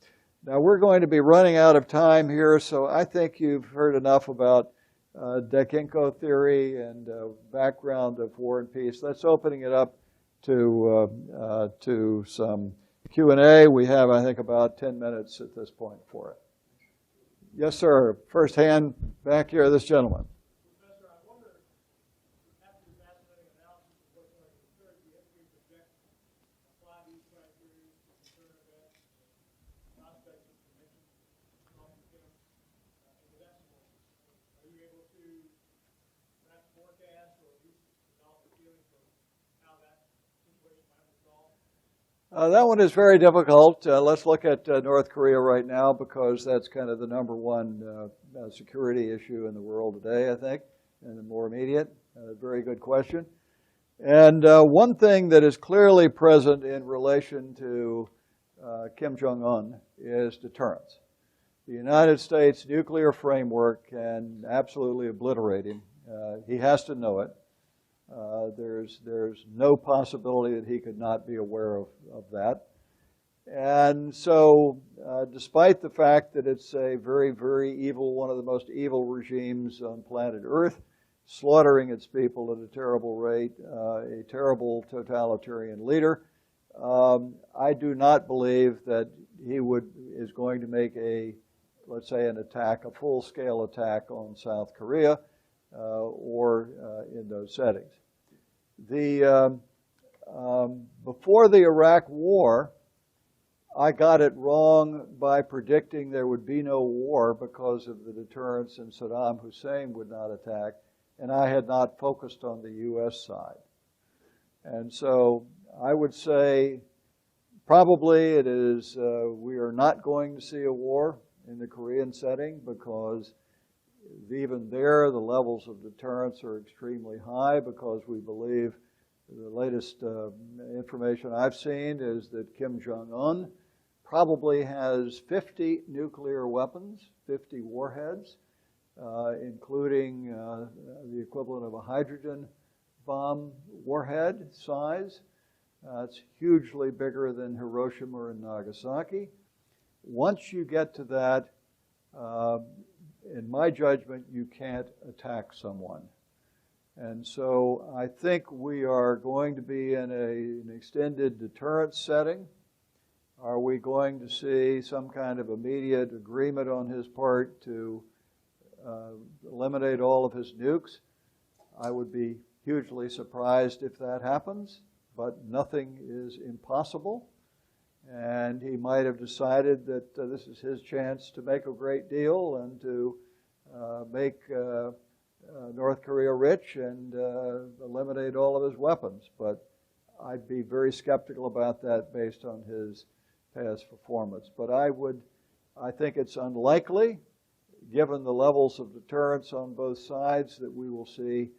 Now we're going to be running out of time here, so I think you've heard enough about Dakinko theory and background of war and peace. Let's opening it up to some Q&A. We have, I think, about 10 minutes at this point for it. Yes, sir. First hand back here, this gentleman. Professor, I wonder, after your fascinating analysis of what's going to occur, do you have to project, apply these criteria to concern events, prospects of convention, into decimals? Are you able to perhaps forecast or at least develop a feeling for how that situation might resolve? That one is very difficult. Let's look at North Korea right now, because that's kind of the number one security issue in the world today, I think, and the more immediate. Very good question. And one thing that is clearly present in relation to Kim Jong-un is deterrence. The United States nuclear framework can absolutely obliterate him. He has to know it. There's no possibility that he could not be aware of that. And so, despite the fact that it's a very, very evil, one of the most evil regimes on planet Earth, slaughtering its people at a terrible rate, a terrible totalitarian leader, I do not believe that he is going to make let's say, an attack, a full-scale attack on South Korea, or in those settings. Before the Iraq War, I got it wrong by predicting there would be no war because of the deterrence and Saddam Hussein would not attack, and I had not focused on the U.S. side. And so I would say probably it is, we are not going to see a war in the Korean setting, because even there the levels of deterrence are extremely high, because we believe the latest information I've seen is that Kim Jong-un probably has 50 nuclear weapons, 50 warheads, including the equivalent of a hydrogen bomb warhead size. It's hugely bigger than Hiroshima and Nagasaki. Once you get to that, in my judgment, you can't attack someone. And so I think we are going to be in an extended deterrence setting. Are we going to see some kind of immediate agreement on his part to eliminate all of his nukes? I would be hugely surprised if that happens, but nothing is impossible. And he might have decided that this is his chance to make a great deal and to make North Korea rich and eliminate all of his weapons. But I'd be very skeptical about that based on his past performance. But I think it's unlikely, given the levels of deterrence on both sides, that we will see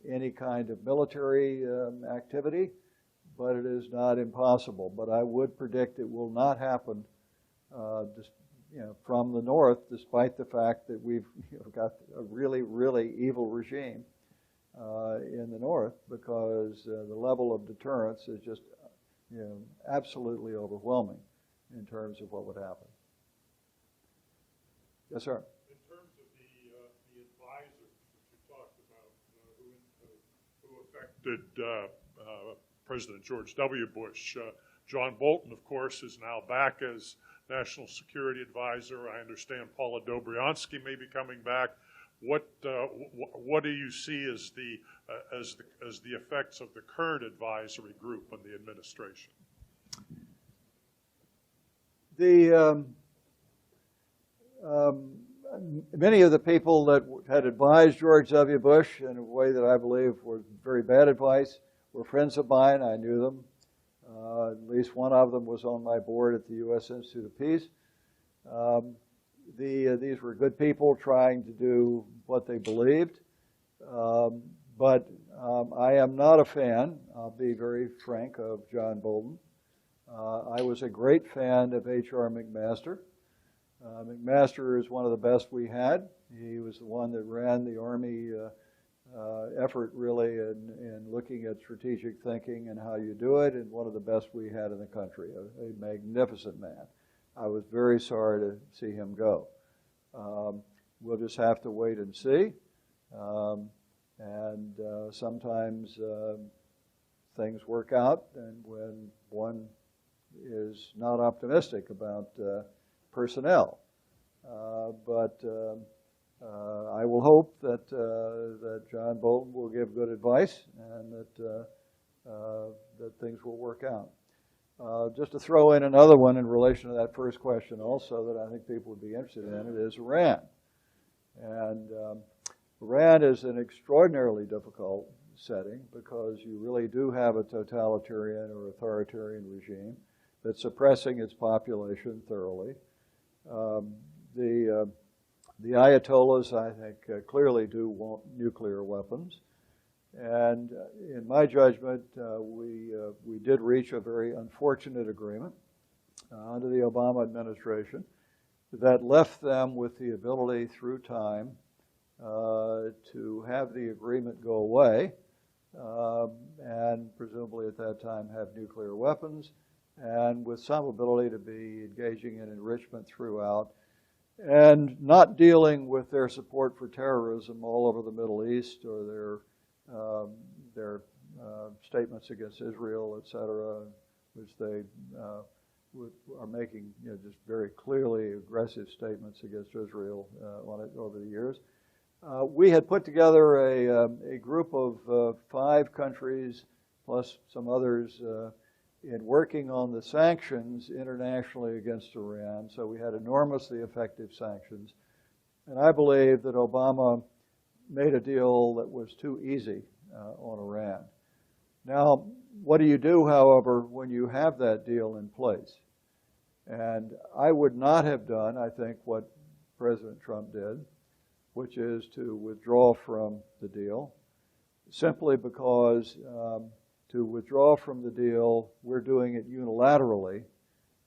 any kind of military activity, but it is not impossible. But I would predict it will not happen from the north, despite the fact that we've got a really, really evil regime in the north, because the level of deterrence is just absolutely overwhelming in terms of what would happen. Yes, sir. In terms of the advisors that you talked about, who affected President George W. Bush, John Bolton, of course, is now back as National Security Advisor. I understand Paula Dobriansky may be coming back. What do you see as the effects of the current advisory group on the administration? Many of the people that had advised George W. Bush in a way that I believe was very bad advice were friends of mine. I knew them. At least one of them was on my board at the U.S. Institute of Peace. These were good people trying to do what they believed. But I am not a fan, I'll be very frank, of John Bolton. I was a great fan of H.R. McMaster. McMaster is one of the best we had. He was the one that ran the Army effort really in looking at strategic thinking and how you do it, and one of the best we had in the country, a magnificent man. I was very sorry to see him go. We'll just have to wait and see. Sometimes things work out, and when one is not optimistic about personnel. I will hope that John Bolton will give good advice and that things will work out. Just to throw in another one in relation to that first question also that I think people would be interested in, it is Iran. And Iran is an extraordinarily difficult setting because you really do have a totalitarian or authoritarian regime that's suppressing its population thoroughly. The Ayatollahs, I think, clearly do want nuclear weapons. And in my judgment, we did reach a very unfortunate agreement under the Obama administration that left them with the ability through time to have the agreement go away and presumably at that time have nuclear weapons, and with some ability to be engaging in enrichment throughout, and not dealing with their support for terrorism all over the Middle East or their statements against Israel, etc., which they are making just very clearly aggressive statements against Israel on it over the years. We had put together a group of 5 countries plus some others in working on the sanctions internationally against Iran. So we had enormously effective sanctions. And I believe that Obama made a deal that was too easy on Iran. Now, what do you do, however, when you have that deal in place? And I would not have done, I think, what President Trump did, which is to withdraw from the deal, simply because to withdraw from the deal, we're doing it unilaterally,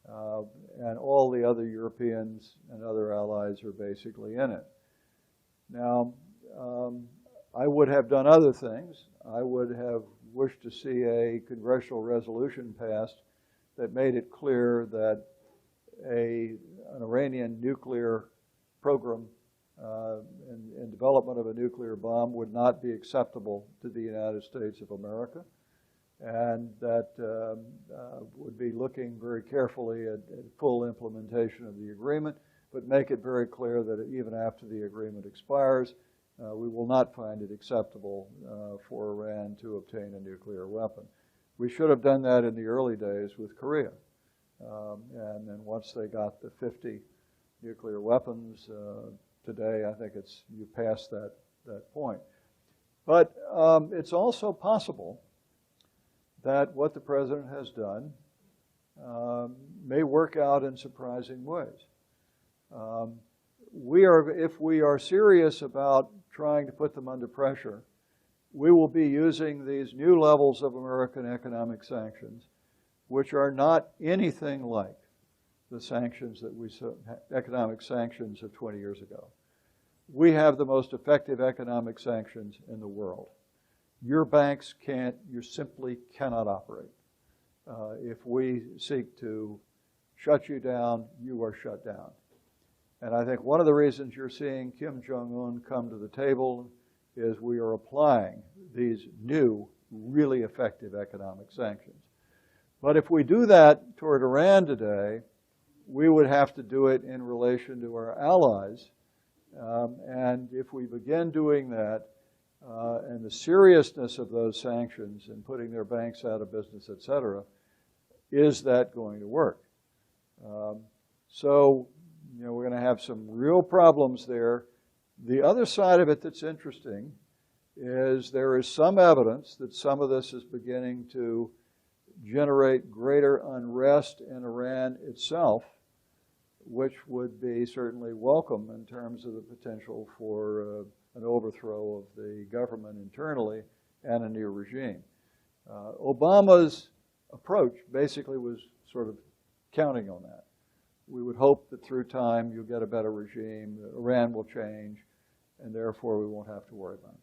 and all the other Europeans and other allies are basically in it. Now, I would have done other things. I would have wished to see a congressional resolution passed that made it clear that an Iranian nuclear program and development of a nuclear bomb would not be acceptable to the United States of America, and that would be looking very carefully at full implementation of the agreement, but make it very clear that even after the agreement expires, we will not find it acceptable for Iran to obtain a nuclear weapon. We should have done that in the early days with Korea. And then once they got the 50 nuclear weapons, today I think you passed that point. But it's also possible that what the president has done may work out in surprising ways. if we are serious about trying to put them under pressure, we will be using these new levels of American economic sanctions, which are not anything like the sanctions that we saw, economic sanctions of 20 years ago. We have the most effective economic sanctions in the world. Your banks you simply cannot operate. If we seek to shut you down, you are shut down. And I think one of the reasons you're seeing Kim Jong-un come to the table is we are applying these new, really effective economic sanctions. But if we do that toward Iran today, we would have to do it in relation to our allies. And if we begin doing that, and the seriousness of those sanctions and putting their banks out of business, et cetera, is that going to work? So, we're going to have some real problems there. The other side of it that's interesting is there is some evidence that some of this is beginning to generate greater unrest in Iran itself, which would be certainly welcome in terms of the potential for an overthrow of the government internally and a new regime. Obama's approach basically was sort of counting on that. We would hope that through time you'll get a better regime, Iran will change, and therefore we won't have to worry about it.